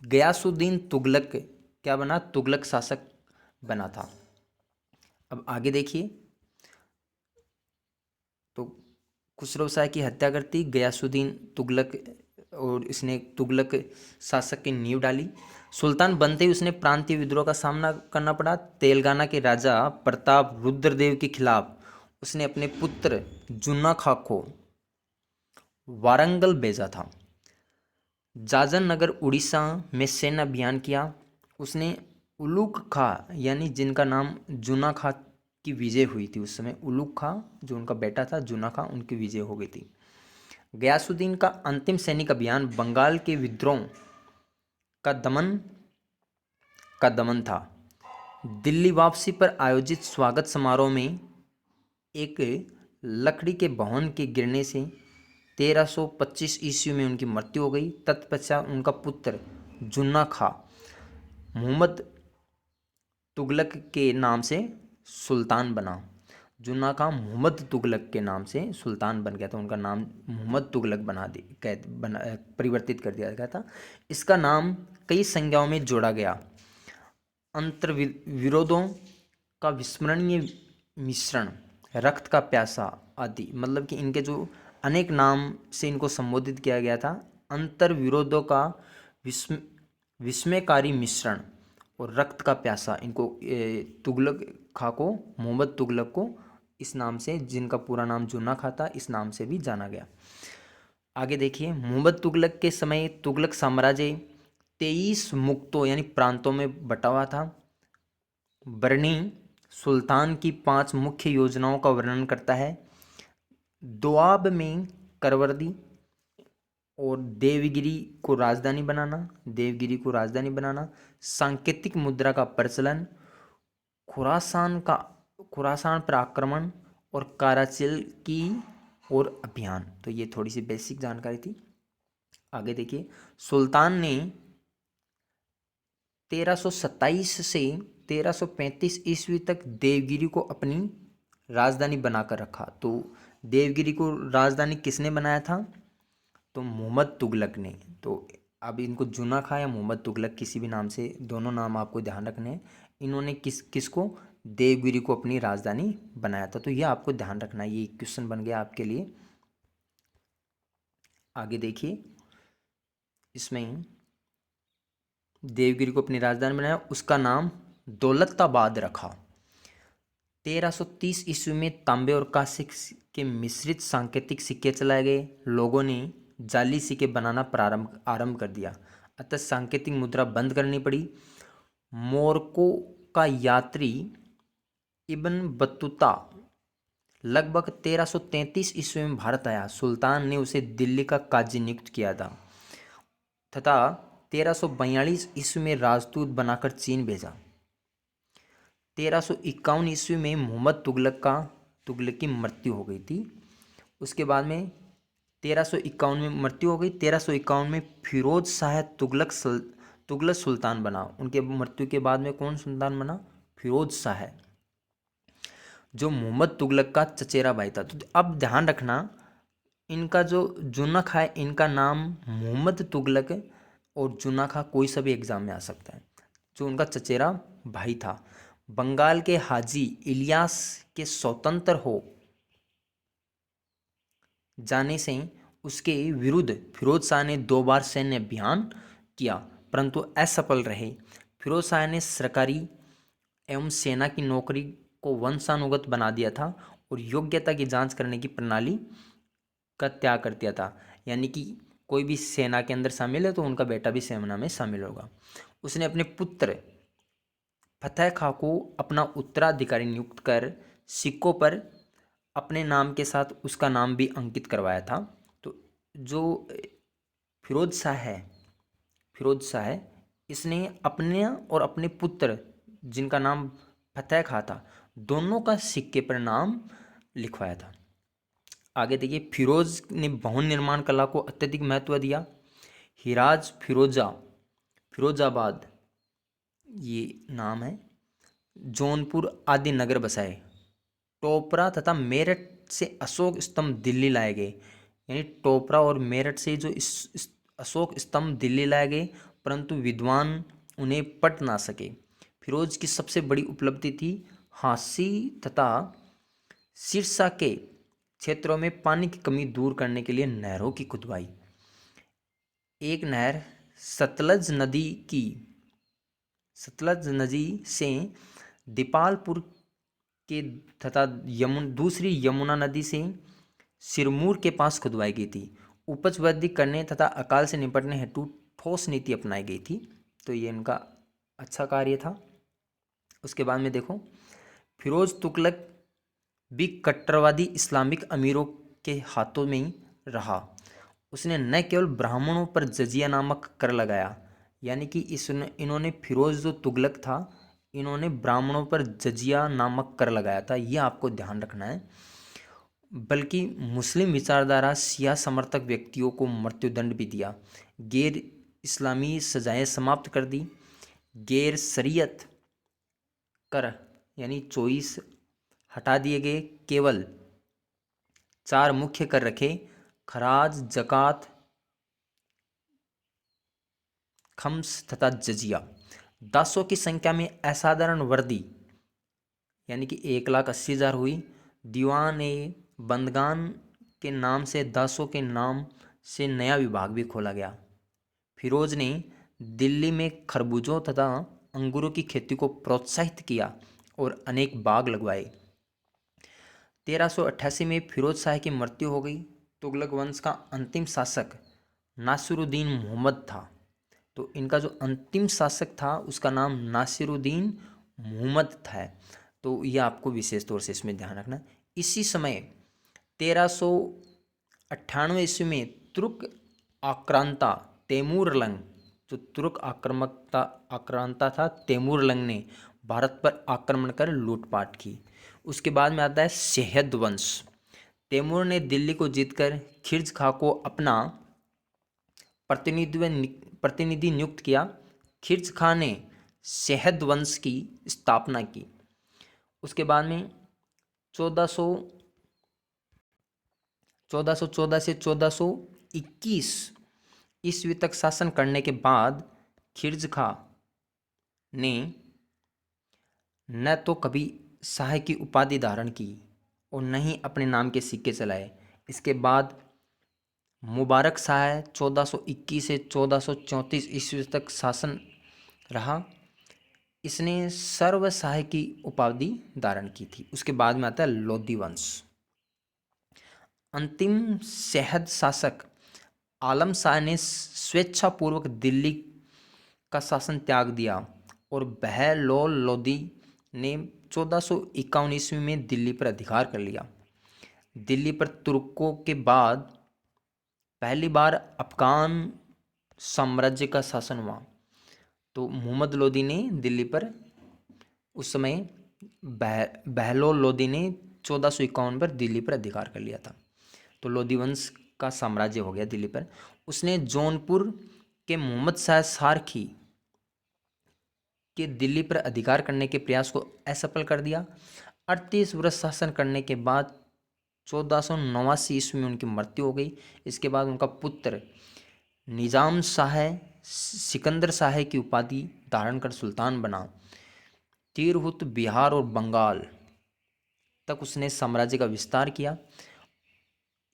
गयासुद्दीन तुगलक क्या बना? तुगलक शासक बना था। अब आगे देखिए, तो खुसरो शाह की हत्या करती गयासुद्दीन तुगलक, और इसने तुगलक शासक की नींव डाली। सुल्तान बनते ही उसने प्रांतीय विद्रोह का सामना करना पड़ा। तेलंगाना के राजा प्रताप रुद्रदेव के खिलाफ उसने अपने पुत्र जुन्ना खां को वारंगल भेजा था। जाजन नगर उड़ीसा में सैन्य अभियान किया। उसने उलूक खां, यानी जिनका नाम जुना खां की विजय हुई थी उस समय, उलूक खां जो उनका बेटा था जुना खां, उनकी विजय हो गई थी। गयासुद्दीन का अंतिम सैनिक अभियान बंगाल के विद्रोह का दमन था। दिल्ली वापसी पर आयोजित स्वागत समारोह में एक लकड़ी के भवन के गिरने से 1325 ईस्वी में उनकी मृत्यु हो गई। तत्पश्चात उनका पुत्र जुन्ना खां मुहम्मद तुगलक के नाम से सुल्तान बना। जुन्ना खां मुहम्मद तुगलक के नाम से सुल्तान बन गया था। उनका नाम मुहम्मद तुगलक परिवर्तित कर दिया गया था। इसका नाम कई संज्ञाओं में जोड़ा गया। अंतर्विरोधों का विस्मरणीय मिश्रण, रक्त का प्यासा आदि, मतलब कि इनके जो अनेक नाम से इनको संबोधित किया गया था। अंतर्विरोधों का विस्मयकारी मिश्रण और रक्त का प्यासा, इनको तुगलक खां को, मोहम्मद तुगलक को इस नाम से, जिनका पूरा नाम जुन्ना खां था, इस नाम से भी जाना गया। आगे देखिए, मोहम्मद तुगलक के समय तुगलक साम्राज्य 23 मुक्तों यानी प्रांतों में बटा हुआ था। बरनी सुल्तान की 5 मुख्य योजनाओं का वर्णन करता है। दोआब में करवरदी और देवगिरी को राजधानी बनाना, सांकेतिक मुद्रा का प्रचलन, खुरासान पर आक्रमण और कराचिल की ओर अभियान। तो ये थोड़ी सी बेसिक जानकारी थी। आगे देखिए, सुल्तान ने 1327 से 1335 ईस्वी तक देवगिरी को अपनी राजधानी बनाकर रखा। तो देवगिरी को राजधानी किसने बनाया था? तो मोहम्मद तुगलक ने। तो अब इनको जुना खां या मोहम्मद तुगलक, किसी भी नाम से, दोनों नाम आपको ध्यान रखने हैं। इन्होंने किसको? देवगिरी को अपनी राजधानी बनाया था। तो यह आपको ध्यान रखना है, ये क्वेश्चन बन गया आपके लिए। आगे देखिए, इसमें देवगिरी को अपनी राजधानी बनाया, उसका नाम दौलताबाद रखा। 1330 ईस्वी में तांबे और कांसे के मिश्रित सांकेतिक सिक्के चलाए गए। लोगों ने जाली सिक्के बनाना आरंभ कर दिया, अतः सांकेतिक मुद्रा बंद करनी पड़ी। मोरक्को का यात्री इब्न बतूता लगभग 1333 ईस्वी में भारत आया। सुल्तान ने उसे दिल्ली का काजी नियुक्त किया था तथा 1342 ईस्वी में राजदूत बनाकर चीन भेजा। 1351 ईस्वी में मोहम्मद तुगलक की मृत्यु हो गई थी। उसके बाद में 1351 में मृत्यु हो गई। 1351 में फिरोज शाह तुगलक सुल्तान बना। उनके मृत्यु के बाद में कौन सुल्तान बना? फिरोज शाह, जो मोहम्मद तुगलक का चचेरा भाई था। तो अब ध्यान रखना, इनका जो जुन्ना खां है, इनका नाम मोहम्मद तुगलक और जुन्ना खां कोई सा भी एग्जाम में आ सकता है। जो उनका चचेरा भाई था, बंगाल के हाजी इलियास के स्वतंत्र हो जाने से उसके विरुद्ध फिरोज शाह ने 2 बार सैन्य अभियान किया, परंतु असफल रहे। फिरोज शाह ने सरकारी एवं सेना की नौकरी को वंशानुगत बना दिया था और योग्यता की जांच करने की प्रणाली का त्याग कर दिया था। यानी कि कोई भी सेना के अंदर शामिल है तो उनका बेटा भी सेना में शामिल होगा। उसने अपने पुत्र फतेह खां को अपना उत्तराधिकारी नियुक्त कर सिक्कों पर अपने नाम के साथ उसका नाम भी अंकित करवाया था। तो जो फिरोज शाह है, इसने अपने और अपने पुत्र जिनका नाम फतेह खां था, दोनों का सिक्के पर नाम लिखवाया था। आगे देखिए, फिरोज ने भवन निर्माण कला को अत्यधिक महत्व दिया। हिराज फिरोजाबाद ये नाम है, जौनपुर आदि नगर बसाए। टोपरा तथा मेरठ से अशोक स्तंभ दिल्ली लाए गए। यानी टोपरा और मेरठ से जो इस अशोक स्तंभ दिल्ली लाए गए, परंतु विद्वान उन्हें पढ़ ना सके। फिरोज की सबसे बड़ी उपलब्धि थी हांसी तथा सिरसा के क्षेत्रों में पानी की कमी दूर करने के लिए नहरों की खुदवाई। एक नहर सतलज नदी से दीपालपुर के तथा दूसरी यमुना नदी से सिरमौर के पास खुदवाई गई थी। उपज वृद्धि करने तथा अकाल से निपटने हेतु ठोस नीति अपनाई गई थी। तो ये इनका अच्छा कार्य था। उसके बाद में देखो, फिरोज तुगलक भी कट्टरवादी इस्लामिक अमीरों के हाथों में ही रहा। उसने न केवल ब्राह्मणों पर जजिया नामक कर लगाया, यानी कि इन्होंने फिरोज जो तुगलक था, इन्होंने ब्राह्मणों पर जजिया नामक कर लगाया था, यह आपको ध्यान रखना है। बल्कि मुस्लिम विचारधारा सिया समर्थक व्यक्तियों को मृत्युदंड भी दिया। गैर इस्लामी सजाएं समाप्त कर दी। गैर शरीयत कर यानी 24 हटा दिए गए। केवल 4 मुख्य कर रखे: खराज, जकात, खम्स तथा जजिया। दासों की संख्या में असाधारण वृद्धि, यानी कि 1,80,000 हुई। दीवान ए बंदगान के नाम से दासों के नाम से नया विभाग भी खोला गया। फिरोज ने दिल्ली में खरबूजों तथा अंगूरों की खेती को प्रोत्साहित किया और अनेक बाग लगवाए। 1388 में फिरोज शाह की मृत्यु हो गई। तुगलक वंश का अंतिम शासक नासिरुद्दीन मोहम्मद था। तो इनका जो अंतिम शासक था उसका नाम नासिरुद्दीन मोहम्मद था। तो यह आपको विशेष तौर से इसमें ध्यान रखना। इसी समय 1398 ईस्वी में तुर्क आक्रांता तैमूरलंग, जो तुर्क आक्रांता था तैमूरलंग ने भारत पर आक्रमण कर लूटपाट की। उसके बाद में आता है शहद वंश। तैमूर ने दिल्ली को जीतकर खिर्ज खां को अपना प्रतिनिधि नियुक्त किया। खिर्ज खां ने शहद वंश की स्थापना की। उसके बाद में 1414 से 1421 ईस्वी तक शासन करने के बाद खिर्ज खां ने न तो कभी शाह की उपाधि धारण की और न ही अपने नाम के सिक्के चलाए। इसके बाद मुबारक शाह 1421 से 1434 ईस्वी तक शासन रहा। इसने सर्वशाह की उपाधि धारण की थी। उसके बाद में आता है लोधी वंश। अंतिम शहद शासक आलम शाह ने स्वेच्छापूर्वक दिल्ली का शासन त्याग दिया और बहलोल लोधी ने 1451 ईस्वी में दिल्ली पर अधिकार कर लिया। दिल्ली पर तुर्कों के बाद पहली बार अफगान साम्राज्य का शासन हुआ। तो मोहम्मद लोदी ने दिल्ली पर उस समय बहलोल लोदी ने 1451 पर दिल्ली पर अधिकार कर लिया था। तो लोधी वंश का साम्राज्य हो गया दिल्ली पर। उसने जौनपुर के मोहम्मद शाह सारखी के दिल्ली पर अधिकार करने के प्रयास को असफल कर दिया। 38 वर्ष शासन करने के बाद 1489 ईस्वी में उनकी मृत्यु हो गई। इसके बाद उनका पुत्र निजाम शाह सिकंदर शाह की उपाधि धारण कर सुल्तान बना। तिरहुत, बिहार और बंगाल तक उसने साम्राज्य का विस्तार किया।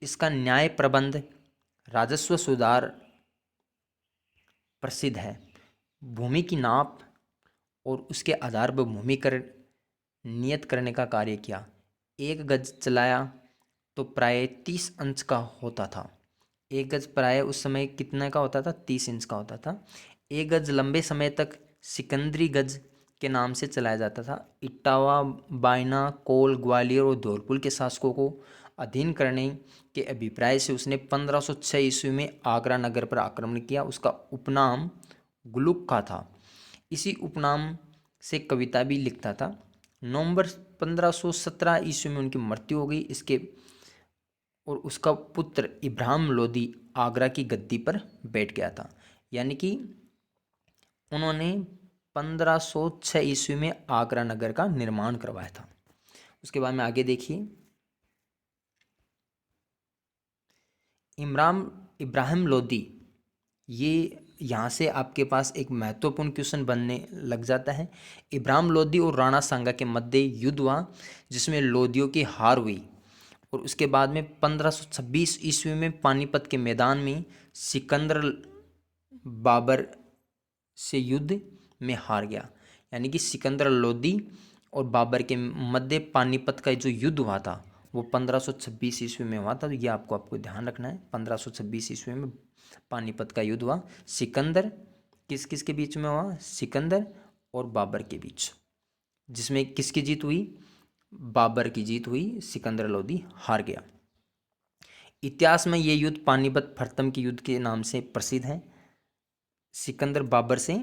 इसका न्याय प्रबंध राजस्व सुधार प्रसिद्ध है। भूमि की नाप और उसके आधार पर भूमि कर नियत करने का कार्य किया। 1 गज चलाया तो प्राय 30 इंच का होता था। 1 गज प्राय उस समय कितने का होता था? 30 इंच का होता था। 1 गज लंबे समय तक सिकंदरी गज के नाम से चलाया जाता था। इटावा, बायना, कोल, ग्वालियर और धौलपुर के शासकों को अधीन करने के अभिप्राय से उसने 1506 ईस्वी में आगरा नगर पर आक्रमण किया। उसका उपनाम गुलुक्खा था। इसी उपनाम से कविता भी लिखता था। नवंबर 1517 ईस्वी में उनकी मृत्यु हो गई। इसके और उसका पुत्र इब्राहिम लोदी आगरा की गद्दी पर बैठ गया था। यानी कि उन्होंने 1506 ईस्वी में आगरा नगर का निर्माण करवाया था। उसके बाद में आगे देखिए, इब्राहिम लोदी, ये यहाँ से आपके पास एक महत्वपूर्ण क्वेश्चन बनने लग जाता है। इब्राहिम लोदी और राणा सांगा के मध्य युद्ध हुआ जिसमें लोदियों की हार हुई और उसके बाद में 1526 ईस्वी में पानीपत के मैदान में सिकंदर बाबर से युद्ध में हार गया। यानी कि सिकंदर लोदी और बाबर के मध्य पानीपत का जो युद्ध हुआ था वो 1526 ईस्वी में हुआ था। तो ये आपको ध्यान रखना है। 1526 ईस्वी में पानीपत का युद्ध हुआ। सिकंदर किस किस के बीच में हुआ? सिकंदर और बाबर के बीच, जिसमें किसकी जीत हुई? बाबर की जीत हुई। सिकंदर लोदी हार गया। इतिहास में ये युद्ध पानीपत फर्तम के युद्ध के नाम से प्रसिद्ध है। सिकंदर बाबर से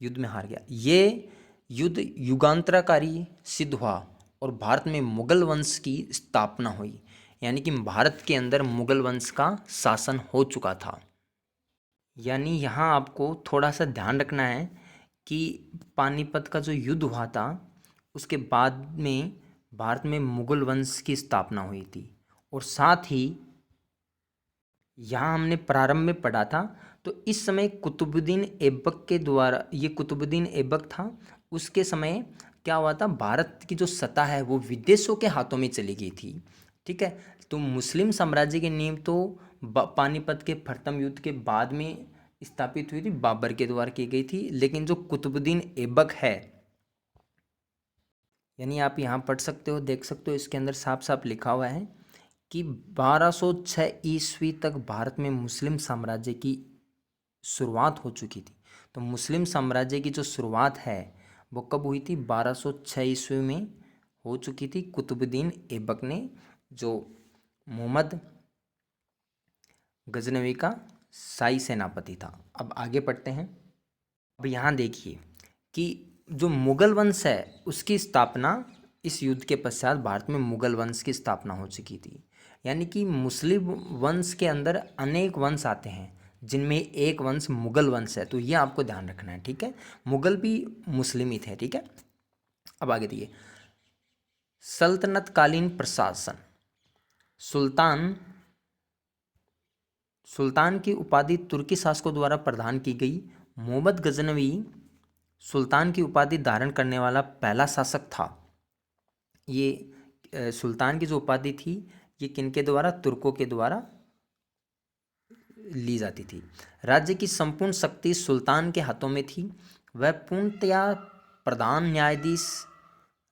युद्ध में हार गया। ये युद्ध युगांतरकारी सिद्ध हुआ और भारत में मुगल वंश की स्थापना हुई। यानी कि भारत के अंदर मुगल वंश का शासन हो चुका था। यानी यहाँ आपको थोड़ा सा ध्यान रखना है कि पानीपत का जो युद्ध हुआ था उसके बाद में भारत में मुगल वंश की स्थापना हुई थी। और साथ ही यहाँ हमने प्रारंभ में पढ़ा था तो इस समय कुतुबुद्दीन ऐबक के द्वारा, ये कुतुबुद्दीन ऐबक था, उसके समय क्या हुआ था? भारत की जो सत्ता है वो विदेशों के हाथों में चली गई थी। ठीक है, तो मुस्लिम साम्राज्य की नींव तो पानीपत के प्रथम युद्ध के बाद में स्थापित हुई थी, बाबर के द्वारा की गई थी। लेकिन जो कुतुबुद्दीन ऐबक है, यानी आप यहाँ पढ़ सकते हो, देख सकते हो, इसके अंदर साफ साफ लिखा हुआ है कि 1206 ईस्वी तक भारत में मुस्लिम साम्राज्य की शुरुआत हो चुकी थी। तो मुस्लिम साम्राज्य की जो शुरुआत है वो कब हुई थी? 1206 ईस्वी में हो चुकी थी। कुतुबुद्दीन ऐबक ने, जो मोहम्मद गजनवी का शाही सेनापति था। अब आगे पढ़ते हैं। अब यहाँ देखिए कि जो मुगल वंश है उसकी स्थापना, इस युद्ध के पश्चात भारत में मुगल वंश की स्थापना हो चुकी थी। यानी कि मुस्लिम वंश के अंदर अनेक वंश आते हैं जिनमें एक वंश मुगल वंश है। तो ये आपको ध्यान रखना है। ठीक है, मुगल भी मुस्लिम ही थे। ठीक है, अब आगे देखिए, सल्तनत कालीन प्रशासन। सुल्तान की उपाधि तुर्की शासकों द्वारा प्रदान की गई। मोहम्मद गजनवी सुल्तान की उपाधि धारण करने वाला पहला शासक था। ये सुल्तान की जो उपाधि थी ये किनके द्वारा? तुर्कों के द्वारा ली जाती थी। राज्य की संपूर्ण शक्ति सुल्तान के हाथों में थी। वह पूर्णतया प्रधान न्यायाधीश,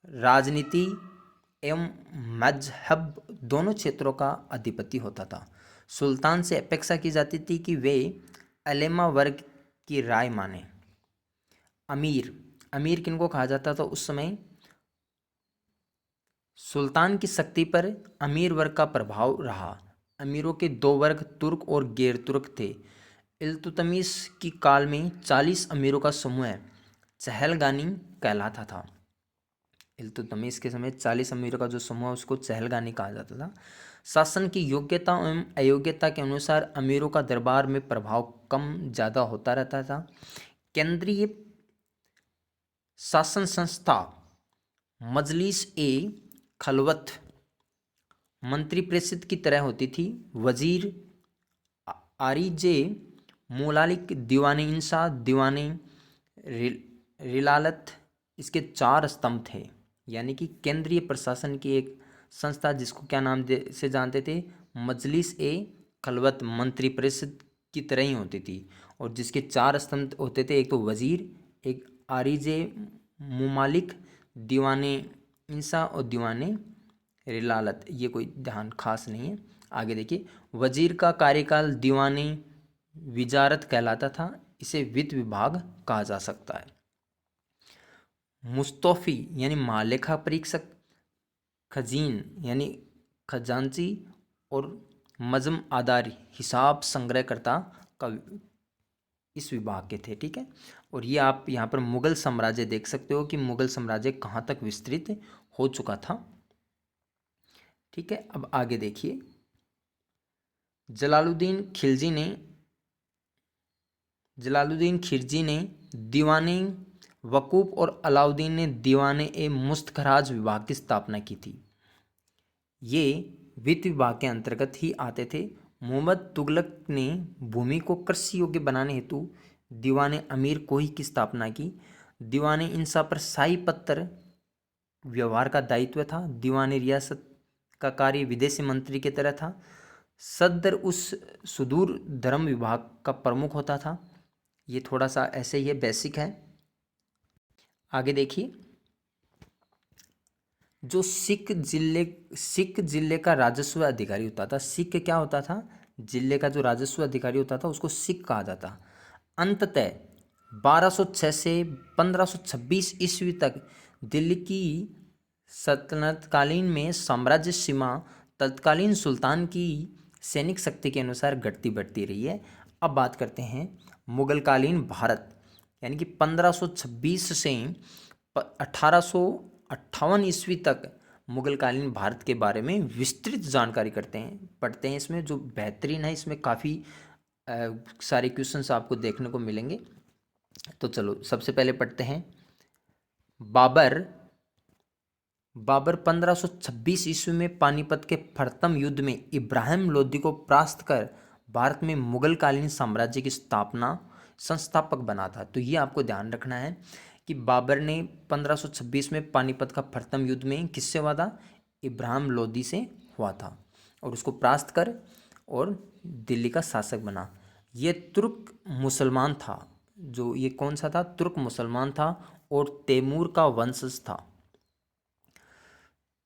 राजनीति एवं मजहब दोनों क्षेत्रों का अधिपति होता था। सुल्तान से अपेक्षा की जाती थी कि वे उलेमा वर्ग की राय माने। अमीर किनको कहा जाता था उस समय? सुल्तान की शक्ति पर अमीर वर्ग का प्रभाव रहा। अमीरों के 2 वर्ग, तुर्क और गैर तुर्क थे। इल्तुतमिश की काल में 40 अमीरों का समूह चहलगानी कहलाता था। इल्तुतमिश के समय 40 अमीरों का जो समूह उसको चहलगानी कहा जाता था। शासन की योग्यता एवं अयोग्यता के अनुसार अमीरों का दरबार में प्रभाव कम ज़्यादा होता रहता था। केंद्रीय शासन संस्था मजलिस ए खलवत मंत्रिपरिषद की तरह होती थी। वजीर, आरिजे, मोलालिक, दीवाने इंसा, दीवाने रिलालत, इसके 4 स्तंभ थे। यानी कि केंद्रीय प्रशासन की एक संस्था जिसको क्या नाम से जानते थे? मजलिस ए खलवत मंत्रिपरिषद की तरह ही होती थी और जिसके 4 स्तंभ होते थे, एक तो वजीर, एक आरिजे मुमालिक, दीवाने इंसा और दीवाने रिलालत। ये कोई ध्यान खास नहीं है। आगे देखिए, वजीर का कार्यकाल दीवाने विजारत कहलाता था, इसे वित्त विभाग कहा जा सकता है। मुस्तौफी यानी महालेखा परीक्षक, खजीन यानी खजांची और मजम आदार हिसाब संग्रहकर्ता का इस विभाग के थे। ठीक है, और ये आप यहाँ पर मुगल साम्राज्य देख सकते हो कि मुगल साम्राज्य कहाँ तक विस्तृत हो चुका था। ठीक है, अब आगे देखिए, जलालुद्दीन खिलजी ने दीवाने वकूफ और अलाउद्दीन ने दीवाने ए मुस्तखराज विभाग की स्थापना की थी। ये वित्त विभाग के अंतर्गत ही आते थे। मोहम्मद तुगलक ने भूमि को कृषि योग्य बनाने हेतु दीवाने अमीर कोही की स्थापना की। दीवाने इंसा पर शाही पत्र व्यवहार का दायित्व था। दीवाने रियासत का कार्य विदेशी मंत्री की तरह था। सदर उस सुदूर धर्म विभाग का प्रमुख होता था। ये थोड़ा सा ऐसे ही है, बेसिक है। आगे देखिए, जो सिख जिले का राजस्व अधिकारी होता था, सिख क्या होता था, जिले का जो राजस्व अधिकारी होता था उसको सिख कहा जाता। अंततः 1206 से 1526 ईस्वी तक दिल्ली की सल्तनत कालीन में साम्राज्य सीमा तत्कालीन सुल्तान की सैनिक शक्ति के अनुसार घटती बढ़ती रही है। अब बात करते हैं मुगलकालीन भारत, यानी कि 1526 से 1858 ईस्वी तक मुगलकालीन भारत के बारे में विस्तृत जानकारी पढ़ते हैं। इसमें जो बेहतरीन है, इसमें काफ़ी सारे क्वेश्चंस आपको देखने को मिलेंगे। तो चलो सबसे पहले पढ़ते हैं। बाबर 1526 ईस्वी में पानीपत के प्रथम युद्ध में इब्राहिम लोदी को परास्त कर भारत में मुगलकालीन साम्राज्य की संस्थापक बना था। तो ये आपको ध्यान रखना है कि बाबर ने 1526 में पानीपत का प्रथम युद्ध में किससे हुआ था, इब्राहिम लोदी से हुआ था, और उसको परास्त कर और दिल्ली का शासक बना। ये तुर्क मुसलमान था। जो ये कौन सा था, तुर्क मुसलमान था और तैमूर का वंशज था।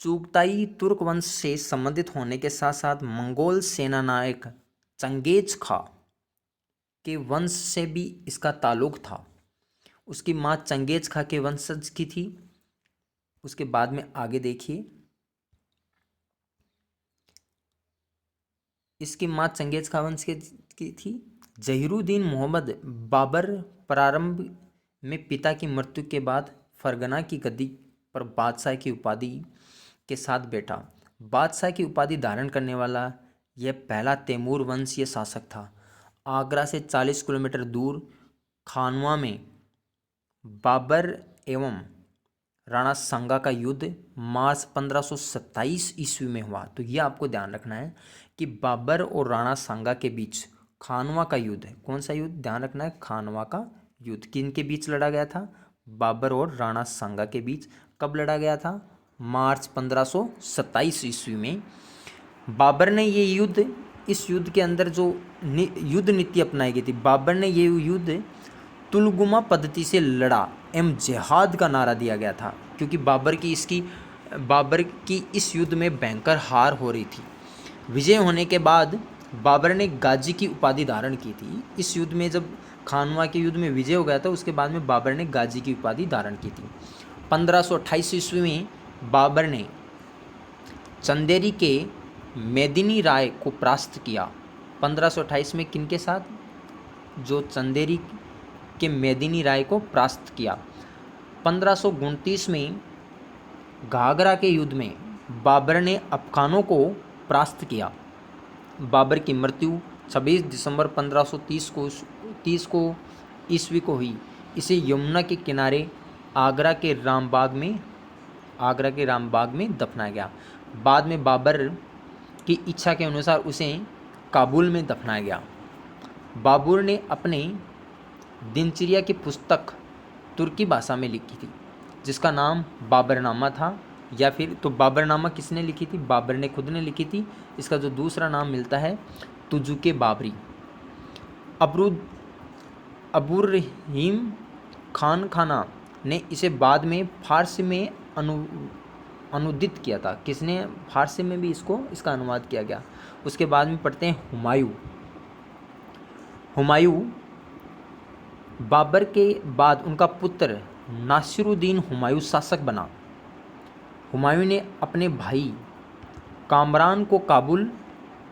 चुगताई तुर्क वंश से संबंधित होने के साथ साथ मंगोल सेनानायक चंगेज खा के वंश से भी इसका ताल्लुक था। उसकी माँ चंगेज खा के वंशज की थी। उसके बाद में आगे देखिए, इसकी माँ चंगेज खा वंश की थी। जहीरुद्दीन मोहम्मद बाबर प्रारंभ में पिता की मृत्यु के बाद फरगना की गद्दी पर बादशाह की उपाधि के साथ बैठा। बादशाह की उपाधि धारण करने वाला यह पहला तैमूर वंशीय शासक था। आगरा से 40 किलोमीटर दूर खानवा में बाबर एवं राणा सांगा का युद्ध मार्च 1527 ईस्वी में हुआ। तो यह आपको ध्यान रखना है कि बाबर और राणा सांगा के बीच खानवा का युद्ध है। कौन सा युद्ध, ध्यान रखना है, खानवा का युद्ध। किन के बीच लड़ा गया था, बाबर और राणा सांगा के बीच। कब लड़ा गया था, मार्च 1527 ईस्वी में। बाबर ने ये युद्ध, इस युद्ध के अंदर जो युद्ध नीति अपनाई गई थी, बाबर ने ये युद्ध तुलगुमा पद्धति से लड़ा एवं जिहाद का नारा दिया गया था, क्योंकि बाबर की इस युद्ध में भयंकर हार हो रही थी। विजय होने के बाद बाबर ने गाजी की उपाधि धारण की थी। इस युद्ध में जब खानवा के युद्ध में विजय हो गया था, उसके बाद में बाबर ने गाजी की उपाधि धारण की थी। 1528 ईस्वी में बाबर ने चंदेरी के मेदिनी राय को परास्त किया। 1528 में किनके साथ, जो चंदेरी के मेदिनी राय को परास्त किया। 1529 में घाघरा के युद्ध में बाबर ने अफगानों को परास्त किया। बाबर की मृत्यु 26 दिसंबर 1530 को ईस्वी को हुई। इसे यमुना के किनारे आगरा के रामबाग में दफनाया गया। बाद में बाबर की इच्छा के अनुसार उसे काबुल में दफनाया गया। बाबर ने अपने दिनचर्या की पुस्तक तुर्की भाषा में लिखी थी, जिसका नाम बाबरनामा था। या फिर तो बाबरनामा किसने लिखी थी? बाबर ने खुद ने लिखी थी। इसका जो दूसरा नाम मिलता है तुजुके बाबरी। अबुर रहीम खान खाना ने इसे बाद में फारसी में अनुदित किया था। किसने? फारसी में भी इसका अनुवाद किया गया। उसके बाद में पढ़ते हैं हुमायूं। बाबर के बाद उनका पुत्र नासिरुद्दीन हुमायूं शासक बना। हुमायूं ने अपने भाई कामरान को काबुल,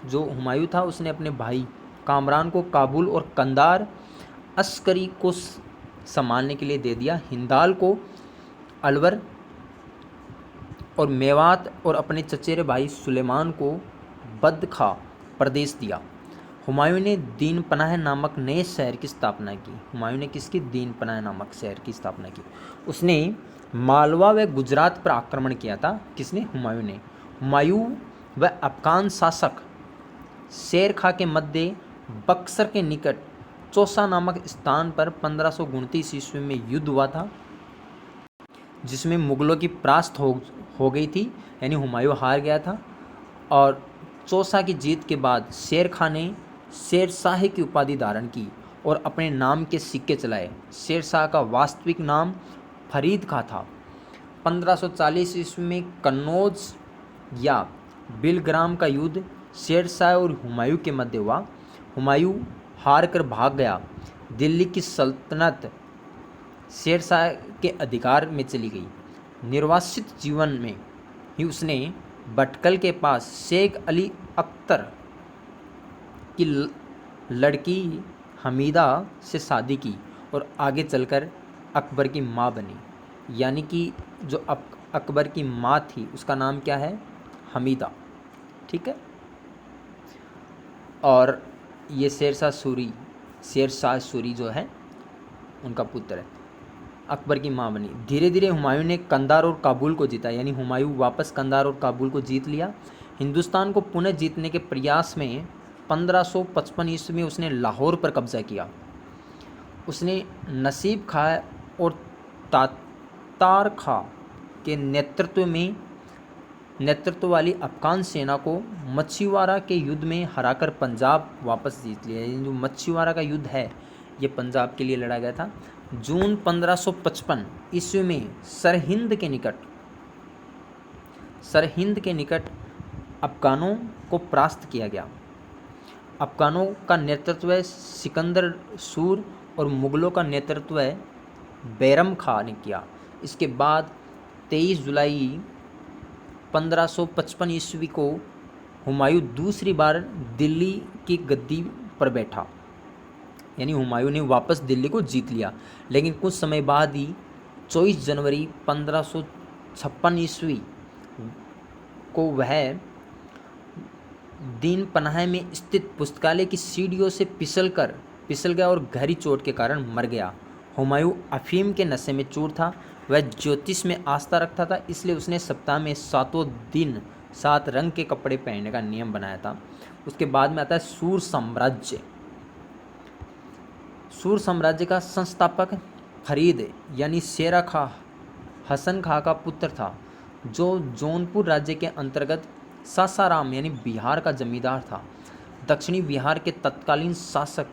जो हुमायूं था उसने अपने भाई कामरान को काबुल और कंधार अस्करी को संभालने के लिए दे दिया। हिंदाल को अलवर और मेवात और अपने चचेरे भाई सुलेमान को बदखा प्रदेश दिया। हुमायूं ने दीन पनाह नामक नए शहर की स्थापना की। हुमायूं ने किसकी? दीन पनाह नामक शहर की स्थापना की। उसने मालवा व गुजरात पर आक्रमण किया था। किसने? हुमायूं ने। हुमायूं व अफगान शासक शेर खां के मध्य बक्सर के निकट चौसा नामक स्थान पर 1529 ईस्वी में युद्ध हुआ था, जिसमें मुगलों की परास्त हो गई थी, यानी हुमायूं हार गया था। और चौसा की जीत के बाद शेर खां ने शेर शाह की उपाधि धारण की और अपने नाम के सिक्के चलाए। शेर शाह का वास्तविक नाम फरीद खां था। 1540 ईस्वी में कन्नौज या बिलग्राम का युद्ध शेर शाह और हुमायूं के मध्य हुआ। हुमायूं हार कर भाग गया। दिल्ली की सल्तनत शेर शाह के अधिकार में चली गई। निर्वासित जीवन में ही उसने भटकल के पास शेख अली अख्तर की लड़की हमीदा से शादी की और आगे चलकर अकबर की माँ बनी। यानी कि जो अकबर की माँ थी उसका नाम क्या है? हमीदा। ठीक है। और ये शेर शाह सूरी जो है उनका पुत्र है, अकबर की माँ बनी। धीरे धीरे हुमायूं ने कंधार और काबुल को जीता, यानी हुमायूं वापस कंधार और काबुल को जीत लिया। हिंदुस्तान को पुनः जीतने के प्रयास में 1555 ईस्वी में उसने लाहौर पर कब्जा किया। उसने नसीब खां और तातार खां के नेतृत्व वाली अफगान सेना को मच्छीवाड़ा के युद्ध में हराकर पंजाब वापस जीत लिया। ये जो मच्छीवाड़ा का युद्ध है ये पंजाब के लिए लड़ा गया था। जून 1555 ईस्वी में सरहिंद के निकट अफगानों को परास्त किया गया। अफगानों का नेतृत्व सिकंदर सूर और मुगलों का नेतृत्व बैरम खां ने किया। इसके बाद 23 जुलाई 1555 ईस्वी को हुमायूं दूसरी बार दिल्ली की गद्दी पर बैठा, यानी हुमायूं ने वापस दिल्ली को जीत लिया। लेकिन कुछ समय बाद ही 24 जनवरी 1556 ईस्वी को वह दीन पनाह में स्थित पुस्तकालय की सीढ़ियों से फिसल गया और गहरी चोट के कारण मर गया। हुमायूं अफीम के नशे में चूर था। वह ज्योतिष में आस्था रखता था, इसलिए उसने सप्ताह में 7 दिन 7 रंग के कपड़े पहनने का नियम बनाया था। उसके बाद में आता है सूर साम्राज्य का संस्थापक फरीद यानी शेरा खां हसन खां का पुत्र था, जो जौनपुर राज्य के अंतर्गत सासाराम यानी बिहार का जमींदार था। दक्षिणी बिहार के तत्कालीन शासक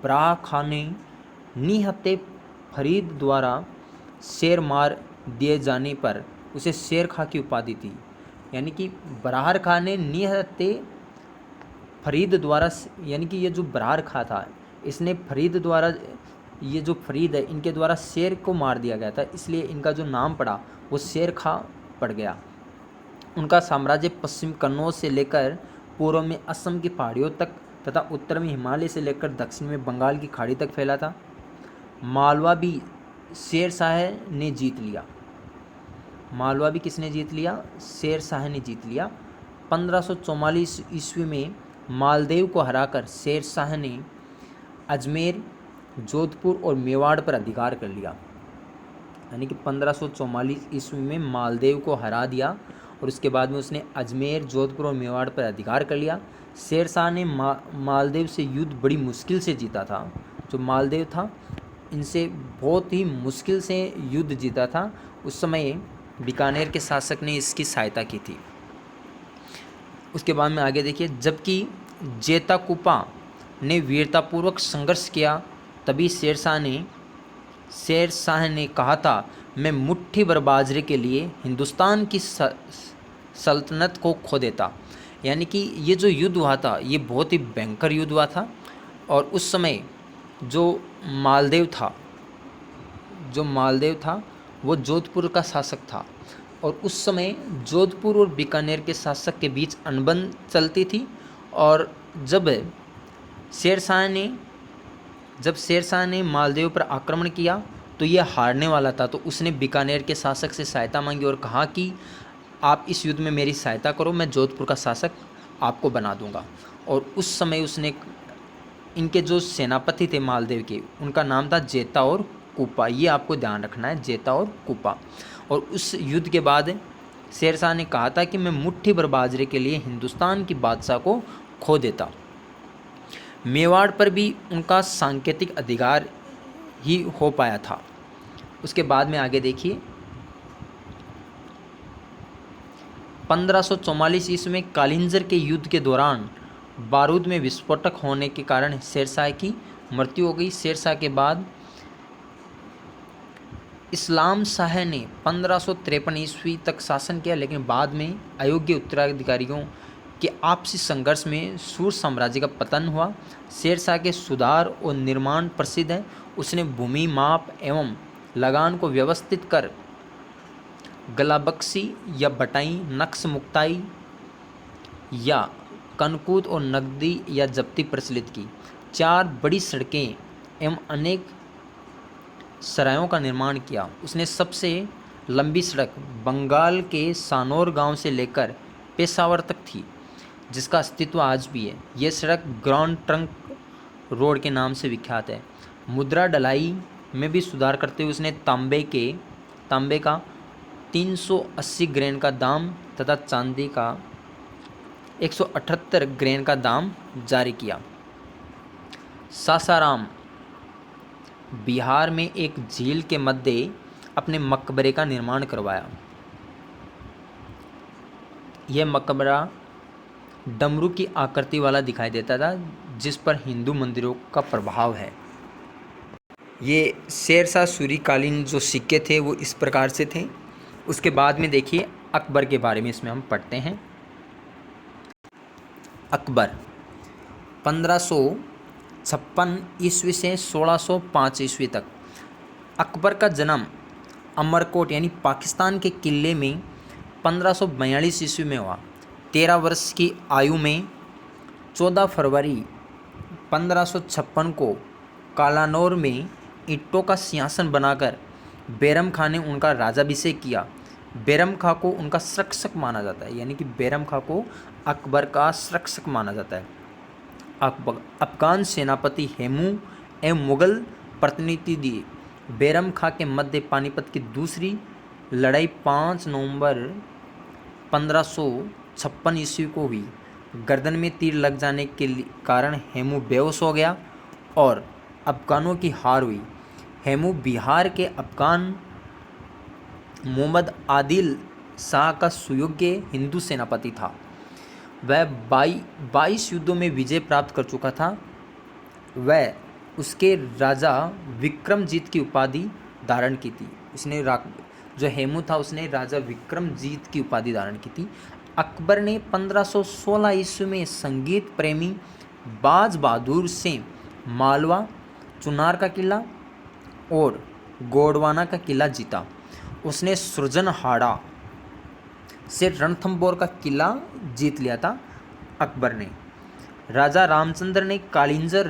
बराह खां ने निहत्ते फरीद द्वारा शेर मार दिए जाने पर उसे शेर खां की उपाधि दी। यानी कि बराह खां ने निहत्ते फरीद द्वारा, यानी कि ये जो बराह खां था इसने फरीद द्वारा, ये जो फरीद है इनके द्वारा शेर को मार दिया गया था, इसलिए इनका जो नाम पड़ा वो शेर खां पड़ गया। उनका साम्राज्य पश्चिम कन्नौज से लेकर पूर्व में असम की पहाड़ियों तक तथा उत्तर में हिमालय से लेकर दक्षिण में बंगाल की खाड़ी तक फैला था। मालवा भी शेर शाह ने जीत लिया। मालवा भी किसने जीत लिया? शेर शाह ने जीत लिया। 1544 ईस्वी में मालदेव को हराकर शेर शाह ने अजमेर, जोधपुर और मेवाड़ पर अधिकार कर लिया। यानी कि 1544 ईस्वी में मालदेव को हरा दिया और उसके बाद में उसने अजमेर, जोधपुर और मेवाड़ पर अधिकार कर लिया। शेर शाह ने मालदेव से युद्ध बड़ी मुश्किल से जीता था। जो मालदेव था इनसे बहुत ही मुश्किल से युद्ध जीता था। उस समय बीकानेर के शासक ने इसकी सहायता की थी। उसके बाद में आगे देखिए, जबकि जेताकुपा ने वीरतापूर्वक संघर्ष किया, तभी शेर शाह ने कहा था, मैं मुट्ठी भर बाजरे के लिए हिंदुस्तान की सल्तनत को खो देता। यानी कि ये जो युद्ध हुआ था ये बहुत ही भयंकर युद्ध हुआ था। और उस समय जो मालदेव था वो जोधपुर का शासक था। और उस समय जोधपुर और बीकानेर के शासक के बीच अनबन चलती थी। और जब शेर शाह ने मालदेव पर आक्रमण किया तो ये हारने वाला था। तो उसने बीकानेर के शासक से सहायता मांगी और कहा कि आप इस युद्ध में मेरी सहायता करो, मैं जोधपुर का शासक आपको बना दूंगा। और उस समय उसने, इनके जो सेनापति थे मालदेव के, उनका नाम था जेता और कुपा। ये आपको ध्यान रखना है, जेता और कुपा। और उस युद्ध के बाद शेर शाह ने कहा था कि मैं मुट्ठी भर बाजरे के लिए हिंदुस्तान की बादशाह को खो देता। मेवाड़ पर भी उनका सांकेतिक अधिकार ही हो पाया था। उसके बाद में आगे देखिए, 1544 ईस्वी में कालिंजर के युद्ध के दौरान बारूद में विस्फोटक होने के कारण शेरशाह की मृत्यु हो गई। शेरशाह के बाद इस्लाम शाह ने 1553 ईस्वी तक शासन किया, लेकिन बाद में अयोग्य उत्तराधिकारियों के आपसी संघर्ष में सूर साम्राज्य का पतन हुआ। शेरशाह के सुधार और निर्माण प्रसिद्ध हैं। उसने भूमि माप एवं लगान को व्यवस्थित कर गलाबक्सी या बटाई, नक्श मुक्ताई या कनकूद और नकदी या जब्ती प्रचलित की। 4 बड़ी सड़कें एवं अनेक सरायों का निर्माण किया। उसने सबसे लंबी सड़क बंगाल के सानौर गांव से लेकर पेशावर तक थी, जिसका अस्तित्व आज भी है। ये सड़क ग्रांड ट्रंक रोड के नाम से विख्यात है। मुद्रा डलाई में भी सुधार करते हुए उसने तांबे का 380 ग्रेन का दाम तथा चांदी का 178 ग्रेन का दाम जारी किया। सासाराम बिहार में एक झील के मध्य अपने मकबरे का निर्माण करवाया। यह मकबरा डमरू की आकृति वाला दिखाई देता था, जिस पर हिंदू मंदिरों का प्रभाव है। ये शेरशाह सूरी कालीन जो सिक्के थे वो इस प्रकार से थे। उसके बाद में देखिए अकबर के बारे में इसमें हम पढ़ते हैं। अकबर 1556 ईस्वी से 1605 ईस्वी तक। अकबर का जन्म अमरकोट यानी पाकिस्तान के किले में 1542 ईस्वी में हुआ। 13 वर्ष की आयु में 14 फरवरी 1556 को कालानौर में ईंटों का सिंहासन बनाकर बैरम खां ने उनका राजाभिषेक किया। बैरम खां को उनका संरक्षक माना जाता है, यानी कि बैरम खां को अकबर का संरक्षक माना जाता है। अफगान सेनापति हेमू एवं मुगल प्रतिनिधि बैरम खां के मध्य पानीपत की दूसरी लड़ाई 5 नवंबर 1556 ईस्वी को हुई। गर्दन में तीर लग जाने के कारण हेमू बेहोश हो गया और अफगानों की हार हुई। हेमू बिहार के अफगान मोहम्मद आदिल शाह का सुयोग्य हिंदू सेनापति था। वह 22 युद्धों में विजय प्राप्त कर चुका था। वह उसके राजा विक्रमजीत की उपाधि धारण की थी। जो हेमू था उसने राजा विक्रमजीत की उपाधि धारण की थी। अकबर ने 1516 ईस्वी में संगीत प्रेमी बाज बहादुर से मालवा, चुनार का किला और गोंडवाना का किला जीता। उसने सुरजनहाड़ा से रणथंबोर का किला जीत लिया था अकबर ने। राजा रामचंद्र ने कालिंजर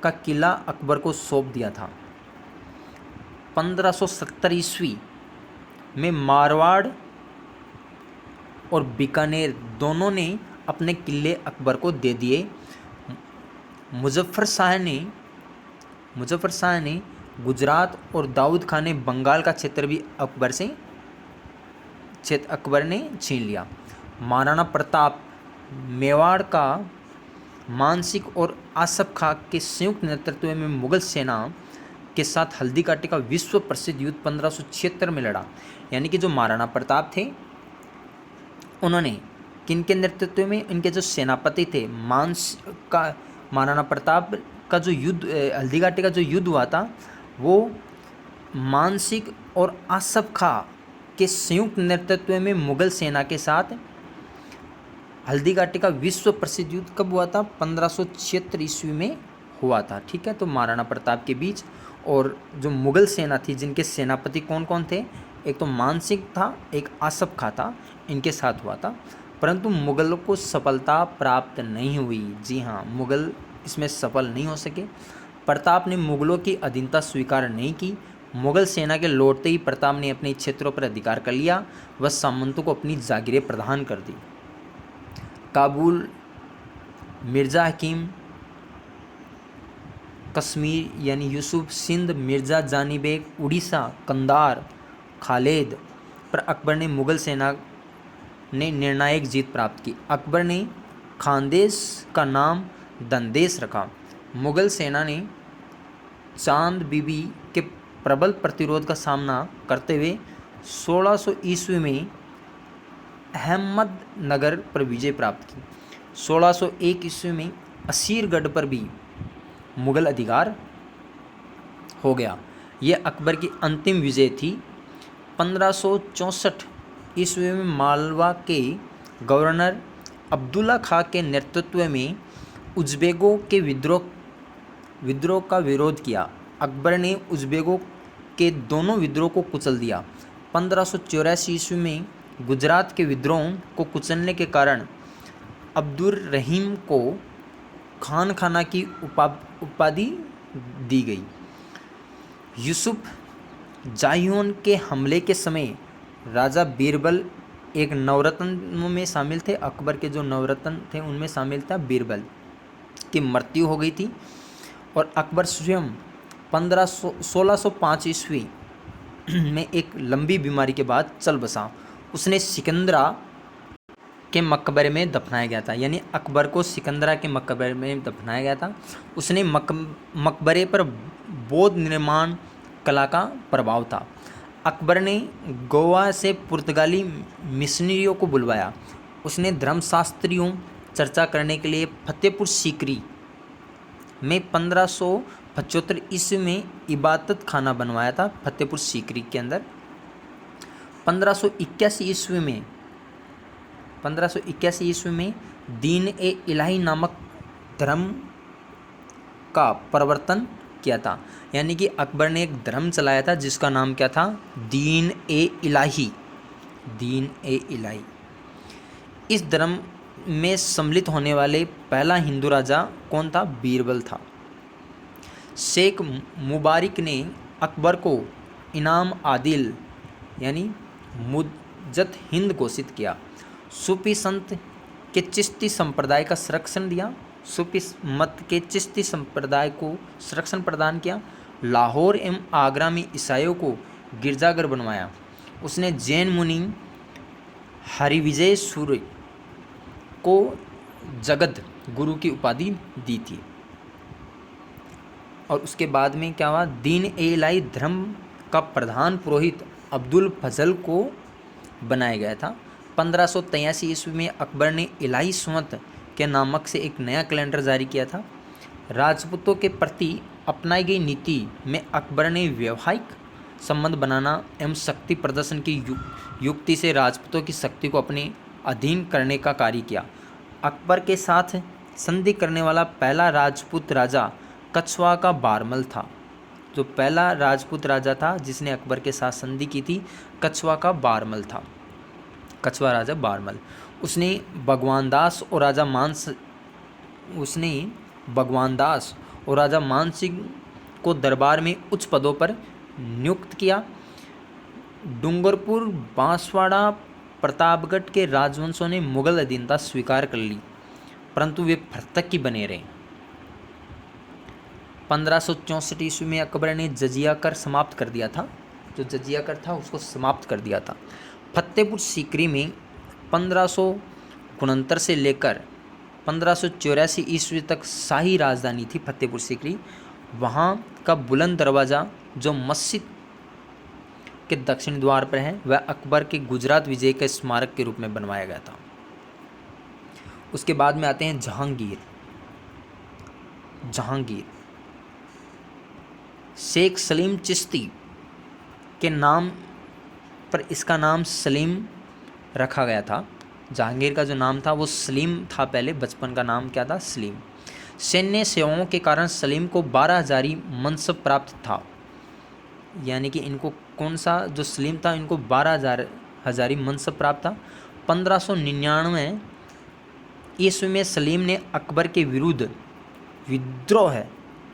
का किला अकबर को सौंप दिया था। 1570 ईस्वी में मारवाड़ और बीकानेर दोनों ने अपने किले अकबर को दे दिए। मुजफ्फर शाह ने गुजरात और दाऊद खान ने बंगाल का क्षेत्र भी अकबर ने छीन लिया। महाराणा प्रताप मेवाड़ का मानसिक और आसफ खां के संयुक्त नेतृत्व में मुगल सेना के साथ हल्दी घाटी का विश्व प्रसिद्ध युद्ध 1576 में लड़ा। यानी कि जो महाराणा प्रताप थे उन्होंने किनके नेतृत्व में, इनके जो सेनापति थे महाराणा प्रताप का जो युद्ध हल्दी घाटी का जो युद्ध हुआ था वो मानसिंह और आसफ खां के संयुक्त नेतृत्व में मुगल सेना के साथ हल्दी घाटी का विश्व प्रसिद्ध युद्ध कब हुआ था? 1576 ईस्वी में हुआ था। ठीक है, तो महाराणा प्रताप के बीच और जो मुगल सेना थी जिनके सेनापति कौन कौन थे, एक तो मानसिंह था, एक आसफ खां था, इनके साथ हुआ था। परंतु मुगलों को सफलता प्राप्त नहीं हुई। जी हाँ, मुगल इसमें सफल नहीं हो सके। प्रताप ने मुगलों की अधीनता स्वीकार नहीं की। मुगल सेना के लौटते ही प्रताप ने अपने क्षेत्रों पर अधिकार कर लिया। वह सामंतों को अपनी जागीरें प्रदान कर दी। काबुल, मिर्ज़ा हकीम, कश्मीर यानी यूसुफ, सिंध, मिर्ज़ा जानी बेग, उड़ीसा, कंधार, खालिद पर अकबर ने मुगल सेना ने निर्णायक जीत प्राप्त की। अकबर ने खानदेश का नाम दंदेश रखा। मुगल सेना ने चांद बीबी के प्रबल प्रतिरोध का सामना करते हुए 1600 ईस्वी में अहमदनगर पर विजय प्राप्त की। 1601 ईस्वी में असीरगढ़ पर भी मुगल अधिकार हो गया। यह अकबर की अंतिम विजय थी। 1564 ईस्वी में मालवा के गवर्नर अब्दुल्ला खां के नेतृत्व में उज़्बेकों के विद्रोह का विरोध किया। अकबर ने उज़्बेकों के दोनों विद्रोह को कुचल दिया। 1584 ईस्वी में गुजरात के विद्रोह को कुचलने के कारण अब्दुर रहीम को खान खाना की उपाधि दी गई। यूसुफ जाहियोन के हमले के समय राजा बीरबल एक नवरत्न में शामिल थे। अकबर के जो नवरत्न थे उनमें शामिल था बीरबल की मृत्यु हो गई थी और अकबर स्वयं 1605 ईस्वी में एक लंबी बीमारी के बाद चल बसा। उसने सिकंदरा के मकबरे में दफनाया गया था। यानी अकबर को सिकंदरा के मकबरे में दफनाया गया था। उसने मकबरे पर बौद्ध निर्माण कला का प्रभाव था। अकबर ने गोवा से पुर्तगाली मिशनरियों को बुलवाया। उसने धर्मशास्त्रियों चर्चा करने के लिए फतेहपुर सीकरी में 1575 ईस्वी में इबादत खाना बनवाया था। फतेहपुर सीकरी के अंदर 1581 ईस्वी में दीन ए इलाही नामक धर्म का प्रवर्तन किया था। यानी कि अकबर ने एक धर्म चलाया था जिसका नाम क्या था? दीन ए इलाही। दीन ए इलाही। इस धर्म में सम्मिलित होने वाले पहला हिंदू राजा कौन था? बीरबल था। शेख मुबारिक ने अकबर को इनाम आदिल यानी मुज्जत हिंद घोषित किया। सूफी संत के चिश्ती संप्रदाय का संरक्षण दिया। सूफी मत के चिश्ती संप्रदाय को संरक्षण प्रदान किया। लाहौर एवं आगरा में ईसाइयों को गिरजाघर बनवाया। उसने जैन मुनि हरिविजय सूर्य को जगत गुरु की उपाधि दी थी। और उसके बाद में क्या हुआ? दीन ए इलाही धर्म का प्रधान पुरोहित अब्दुल फजल को बनाया गया था। 1583 ईस्वी में अकबर ने इलाही संवत के नामक से एक नया कैलेंडर जारी किया था। राजपूतों के प्रति अपनाई गई नीति में अकबर ने वैवाहिक संबंध बनाना एवं शक्ति प्रदर्शन की युक्ति से राजपूतों की शक्ति को अपने अधीन करने का कार्य किया। अकबर के साथ संधि करने वाला पहला राजपूत राजा कछवा का बारमल था। जो पहला राजपूत राजा था जिसने अकबर के साथ संधि की थी, कछवा का बारमल था। कछवा राजा बारमल। उसने भगवान दास और राजा मान सिंह को दरबार में उच्च पदों पर नियुक्त किया। डूंगरपुर, बांसवाड़ा, प्रतापगढ़ के राजवंशों ने मुगल अधीनता स्वीकार कर ली, परंतु वे भरतक की बने रहे। 1564 ईस्वी में अकबर ने जजिया कर समाप्त कर दिया था। जो जजिया कर था उसको समाप्त कर दिया था। फतेहपुर सीकरी में 1569 से लेकर 1584 ईस्वी तक शाही राजधानी थी फतेहपुर सीकरी। वहाँ का बुलंद दरवाज़ा जो मस्जिद के दक्षिण द्वार पर है वह अकबर के गुजरात विजय के स्मारक के रूप में बनवाया गया था। उसके बाद में आते हैं जहांगीर। जहांगीर शेख सलीम चिश्ती के नाम पर इसका नाम सलीम रखा गया था। जहांगीर का जो नाम था वो सलीम था, पहले बचपन का नाम क्या था, सलीम। सैन्य सेवाओं के कारण सलीम को 12 हजारी मनसब प्राप्त था, यानी कि इनको कौन सा जो सलीम था इनको 12 हजारी मनसब प्राप्त था। 1599 ईस्वी में सलीम ने अकबर के विरुद्ध विद्रोह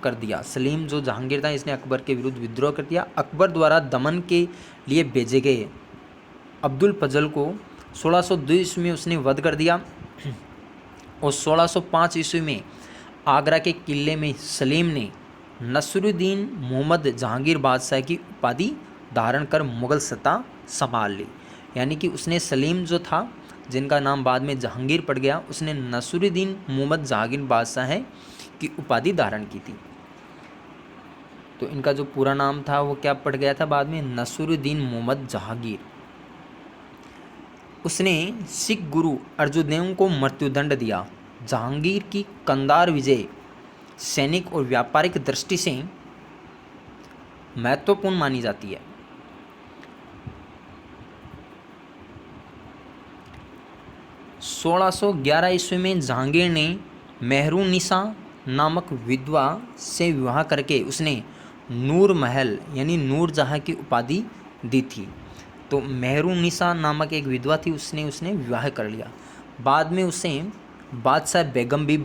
कर दिया। सलीम जो जहांगीर था इसने अकबर के विरुद्ध विद्रोह कर दिया। अकबर द्वारा दमन के लिए भेजे गए अब्दुल फजल को 1602 ईस्वी में उसने वध कर दिया और 1605 ईस्वी में आगरा के किले में सलीम ने नसरुद्दीन मोहम्मद जहांगीर बादशाह की उपाधि धारण कर मुगल सत्ता संभाल ली। यानी कि उसने सलीम जो था जिनका नाम बाद में जहांगीर पड़ गया, उसने नसरुद्दीन मोहम्मद जहांगीर बादशाह की उपाधि धारण की थी। तो इनका जो पूरा नाम था वो क्या पड़ गया था बाद में, नसरुद्दीन मोहम्मद जहांगीर। उसने सिख गुरु अर्जुनदेव को मृत्युदंड दिया। जहांगीर की कंधार विजय सैनिक और व्यापारिक दृष्टि से महत्वपूर्ण मानी जाती है। (1611) ईस्वी में जहांगीर ने मेहरुन्निसा नामक विधवा से विवाह करके उसने नूर महल यानी नूरजहाँ की उपाधि दी थी। तो मेहरुन्निसा नामक एक विधवा थी, उसने विवाह कर लिया। बाद में उसे बादशाह बेगम भी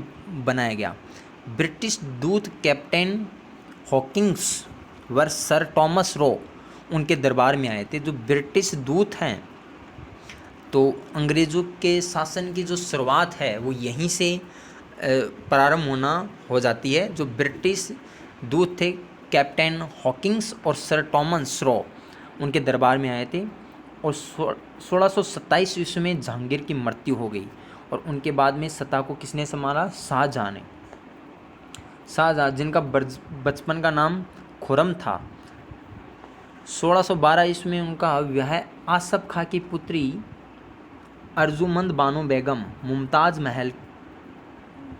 बनाया गया। ब्रिटिश दूत कैप्टन हॉकिंस व सर टॉमस रो उनके दरबार में आए थे। जो ब्रिटिश दूत हैं, तो अंग्रेज़ों के शासन की जो शुरुआत है वो यहीं से प्रारंभ होना हो जाती है। जो ब्रिटिश दूत थे कैप्टन हॉकिंस और सर टॉमस रो उनके दरबार में आए थे और 1627 ईस्वी में जहांगीर की मृत्यु हो गई और उनके बाद में सत्ता को किसने संभाला, शाहजहाँ ने। शाहजहाँ जिनका बचपन का नाम खुरम था। 1612 ईस्वी में उनका विवाह आसफ खां की पुत्री अर्जुमंद बानो बेगम मुमताज़ महल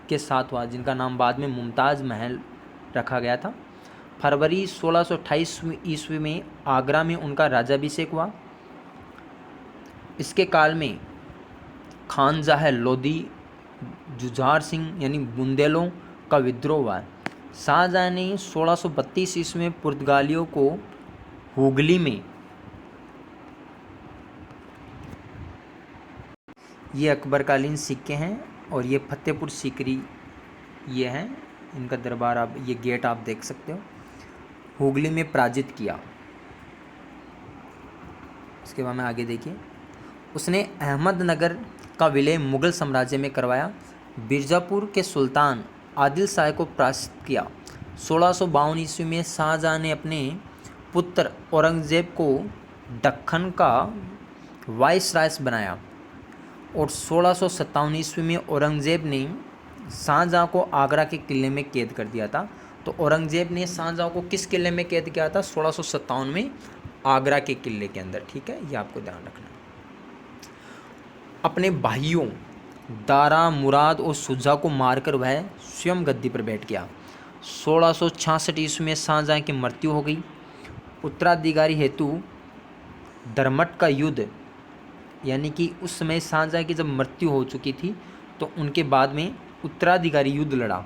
के साथ हुआ, जिनका नाम बाद में मुमताज़ महल रखा गया था। फरवरी 1628 ईस्वी में आगरा में उनका राज्याभिषेक हुआ। इसके काल में खानजहाँ लोधी जुझार सिंह यानी बुंदेलों का विद्रोह हुआ। शाहजहाँ ने 1632 ईस्वी में पुर्तगालियों को हुगली में, ये अकबरकालीन सिक्के हैं और ये फतेहपुर सीकरी ये हैं, इनका दरबार आप ये गेट आप देख सकते हो, हुगली में पराजित किया। इसके बाद में आगे देखिए, उसने अहमदनगर का विलय मुगल साम्राज्य में करवाया। बीजापुर के सुल्तान आदिल शाह को पराजित किया। 1652 ईस्वी में शाहजहाँ ने अपने पुत्र औरंगजेब को दक्कन का वाइसराय बनाया और 1657 ईस्वी में औरंगजेब ने शाहजहाँ को आगरा के किले में कैद कर दिया था। तो औरंगजेब ने शाहजहाँ को किस किले में कैद किया था, 1657 में आगरा के किले के अंदर। ठीक है, ये आपको ध्यान रखना है। अपने भाइयों दारा मुराद और शुजा को मारकर वह स्वयं गद्दी पर बैठ गया। 1666 ईस्वी में शाहजहाँ की मृत्यु हो गई। उत्तराधिकारी हेतु धर्मट का युद्ध, यानी कि उस समय शाहजहाँ की जब मृत्यु हो चुकी थी तो उनके बाद में उत्तराधिकारी युद्ध लड़ा।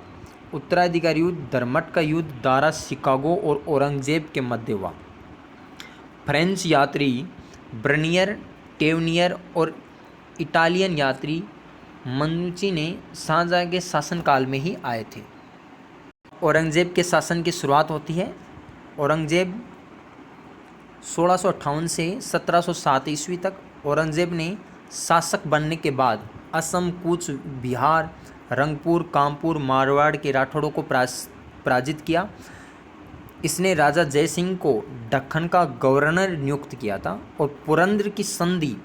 उत्तराधिकारी युद्ध धर्मट का युद्ध दारा शिकागो और औरंगजेब के मध्य हुआ। फ्रेंच यात्री ब्रनियर टेवनियर और इटालियन यात्री मनुची ने शाहजहाँ के शासनकाल में ही आए थे। औरंगजेब के शासन की शुरुआत होती है। औरंगजेब 1658 से 1707 ईस्वी तक औरंगजेब ने शासक बनने के बाद असम, कूच बिहार, रंगपुर, कानपुर, मारवाड़ के राठौड़ों को पराजित किया। इसने राजा जय सिंह को दक्कन का गवर्नर नियुक्त किया था और पुरंदर की संधि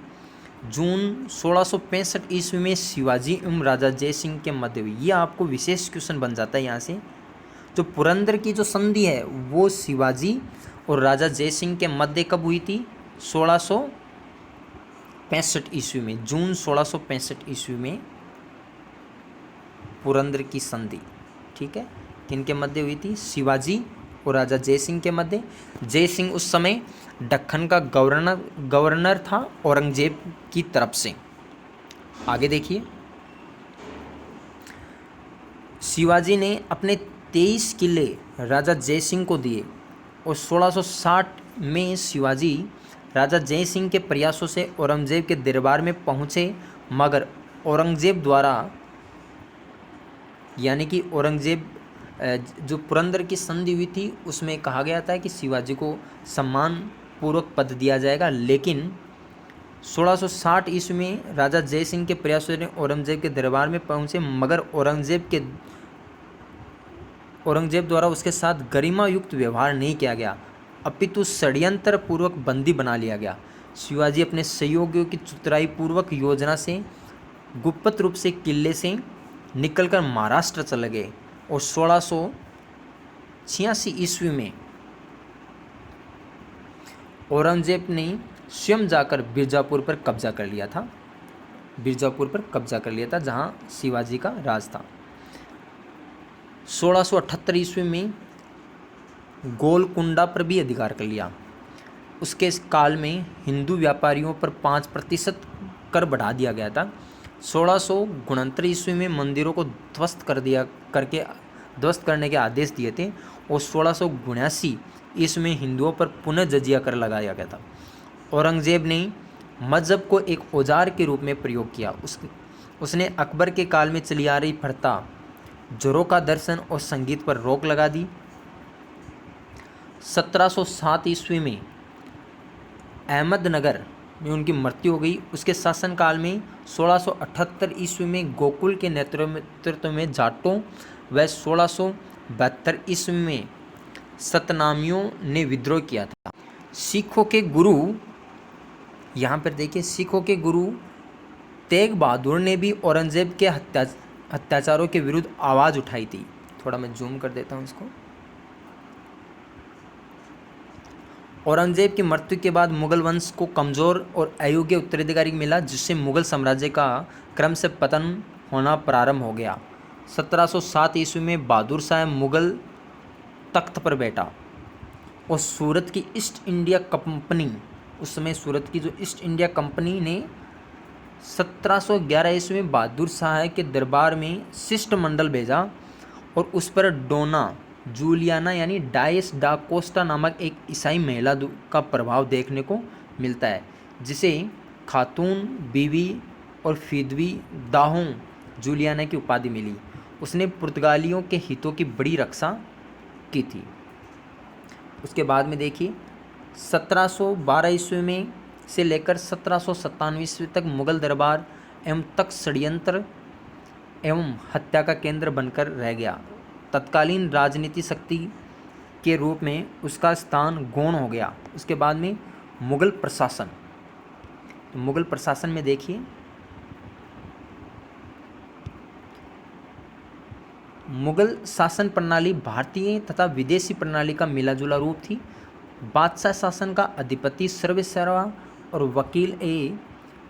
जून 1665 ईस्वी में शिवाजी एवं राजा जय सिंह के मध्य हुई। ये आपको विशेष क्वेश्चन बन जाता है यहाँ से। जो पुरंदर की जो संधि है वो शिवाजी और राजा जयसिंह के मध्य कब हुई थी? 1665 ईस्वी में, जून 1665 ईस्वी में पुरंदर की संधि। ठीक है, किनके मध्य हुई थी? शिवाजी और राजा जयसिंह के मध्य। जयसिंह उस समय दक्कन का गवर्नर था औरंगजेब की तरफ से। आगे देखिए, शिवाजी ने अपने 23 किले राजा जयसिंह को दिए और 1660 में शिवाजी राजा जयसिंह के प्रयासों से औरंगजेब के दरबार में पहुंचे, मगर औरंगजेब द्वारा, यानी कि औरंगजेब जो पुरंदर की संधि हुई थी उसमें कहा गया था कि शिवाजी को सम्मान पूर्वक पद दिया जाएगा, लेकिन 1660 ईस्वी में राजा जयसिंह के प्रयासों ने औरंगजेब के दरबार में पहुंचे, मगर औरंगजेब द्वारा उसके साथ गरिमा युक्त व्यवहार नहीं किया गया, अपितु षड्यंत्र पूर्वक बंदी बना लिया गया। शिवाजी अपने सहयोगियों की चतुराई पूर्वक योजना से गुप्त रूप से किले से निकलकर महाराष्ट्र चले गए और 1686 ईस्वी में औरंगजेब ने स्वयं जाकर बीजापुर पर कब्जा कर लिया था। बीजापुर पर कब्जा कर लिया था जहां शिवाजी का राज था। 1678 ईस्वी में गोलकुंडा पर भी अधिकार कर लिया। उसके इस काल में हिंदू व्यापारियों पर 5% कर बढ़ा दिया गया था। 1669 ईस्वी में मंदिरों को ध्वस्त करने के आदेश दिए थे और 1679 ईस्वी में हिंदुओं पर पुनः जजिया कर लगाया गया था। औरंगजेब ने मजहब को एक औजार के रूप में प्रयोग किया। उसने अकबर के काल में चली आ रही प्रथा जोरों का दर्शन और संगीत पर रोक लगा दी। 1707 ईस्वी में अहमदनगर में उनकी मृत्यु हो गई। उसके शासनकाल में 1678 ईस्वी में गोकुल के नेतृत्व में जाटों व 1672 ईस्वी में सतनामियों ने विद्रोह किया था। सिखों के गुरु, यहाँ पर देखिए, सिखों के गुरु तेग बहादुर ने भी औरंगजेब के अत्याचारों के विरुद्ध आवाज़ उठाई थी। थोड़ा मैं जूम कर देता हूँ इसको। औरंगजेब की मृत्यु के बाद मुगल वंश को कमज़ोर और अयोग्य उत्तराधिकारी मिला, जिससे मुगल साम्राज्य का क्रम से पतन होना प्रारंभ हो गया। 1707 ईस्वी में बहादुर शाह मुगल तख्त पर बैठा और सूरत की ईस्ट इंडिया कंपनी, उस समय सूरत की जो ईस्ट इंडिया कंपनी ने 1711 ईस्वी में बहादुर शाह के दरबार में शिष्टमंडल भेजा और उस पर डोना जूलियाना यानी डायस डा कोस्टा नामक एक ईसाई महिला का प्रभाव देखने को मिलता है, जिसे खातून बीवी और फिदवी दाहों जूलियाना की उपाधि मिली। उसने पुर्तगालियों के हितों की बड़ी रक्षा की थी। उसके बाद में देखिए 1712 ईस्वी में से लेकर 1797 ईस्वी तक मुगल दरबार एवं तक षड्यंत्र एवं हत्या का केंद्र बनकर रह गया। तत्कालीन राजनीति शक्ति के रूप में उसका स्थान गौण हो गया। उसके बाद में मुगल प्रशासन, तो मुगल प्रशासन में देखिए, मुगल शासन प्रणाली भारतीय तथा विदेशी प्रणाली का मिलाजुला रूप थी। बादशाह शासन का अधिपति सर्वेसर्वा और वकील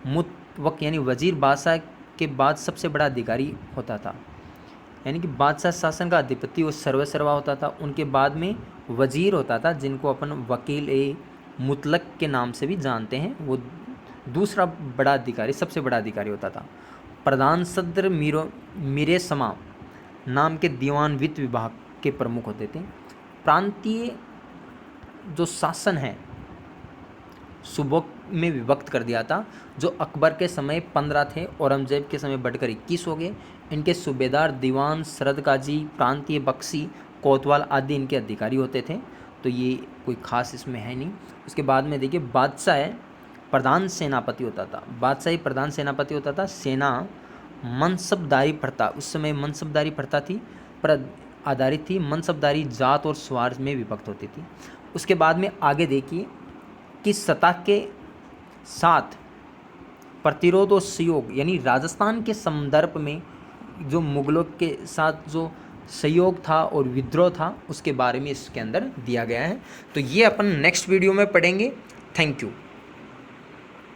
मुतवक यानी वजीर बादशाह के बाद सबसे बड़ा अधिकारी होता था। यानी कि बादशाह शासन का अधिपति वो सर्वेसर्वा होता था, उनके बाद में वजीर होता था, जिनको अपन वकील मुतलक के नाम से भी जानते हैं, वो दूसरा बड़ा अधिकारी, सबसे बड़ा अधिकारी होता था। प्रधान सदर मीरे समा नाम के दीवान वित्त विभाग के प्रमुख होते थे। प्रांतीय जो शासन है सूबों में विभक्त कर दिया था। जो अकबर के समय 15 थे, औरंगजेब के समय बढ़कर 21 हो गए। इनके सूबेदार, दीवान, सरदकाजी, प्रांतीय बख्शी, कोतवाल आदि इनके अधिकारी होते थे। तो ये कोई खास इसमें है नहीं। उसके बाद में देखिए बादशाह प्रधान सेनापति होता था। बादशाही प्रधान सेनापति होता था। सेना मनसबदारी प्रथा, उस समय मनसबदारी प्रथा थी पर आधारित थी। मनसबदारी जात और स्वार्थ में विभक्त होती थी। उसके बाद में आगे देखिए कि सत्ता के साथ प्रतिरोध और सहयोग, यानी राजस्थान के संदर्भ में जो मुगलों के साथ जो सहयोग था और विद्रोह था उसके बारे में इसके अंदर दिया गया है। तो ये अपन नेक्स्ट वीडियो में पढ़ेंगे। Thank you.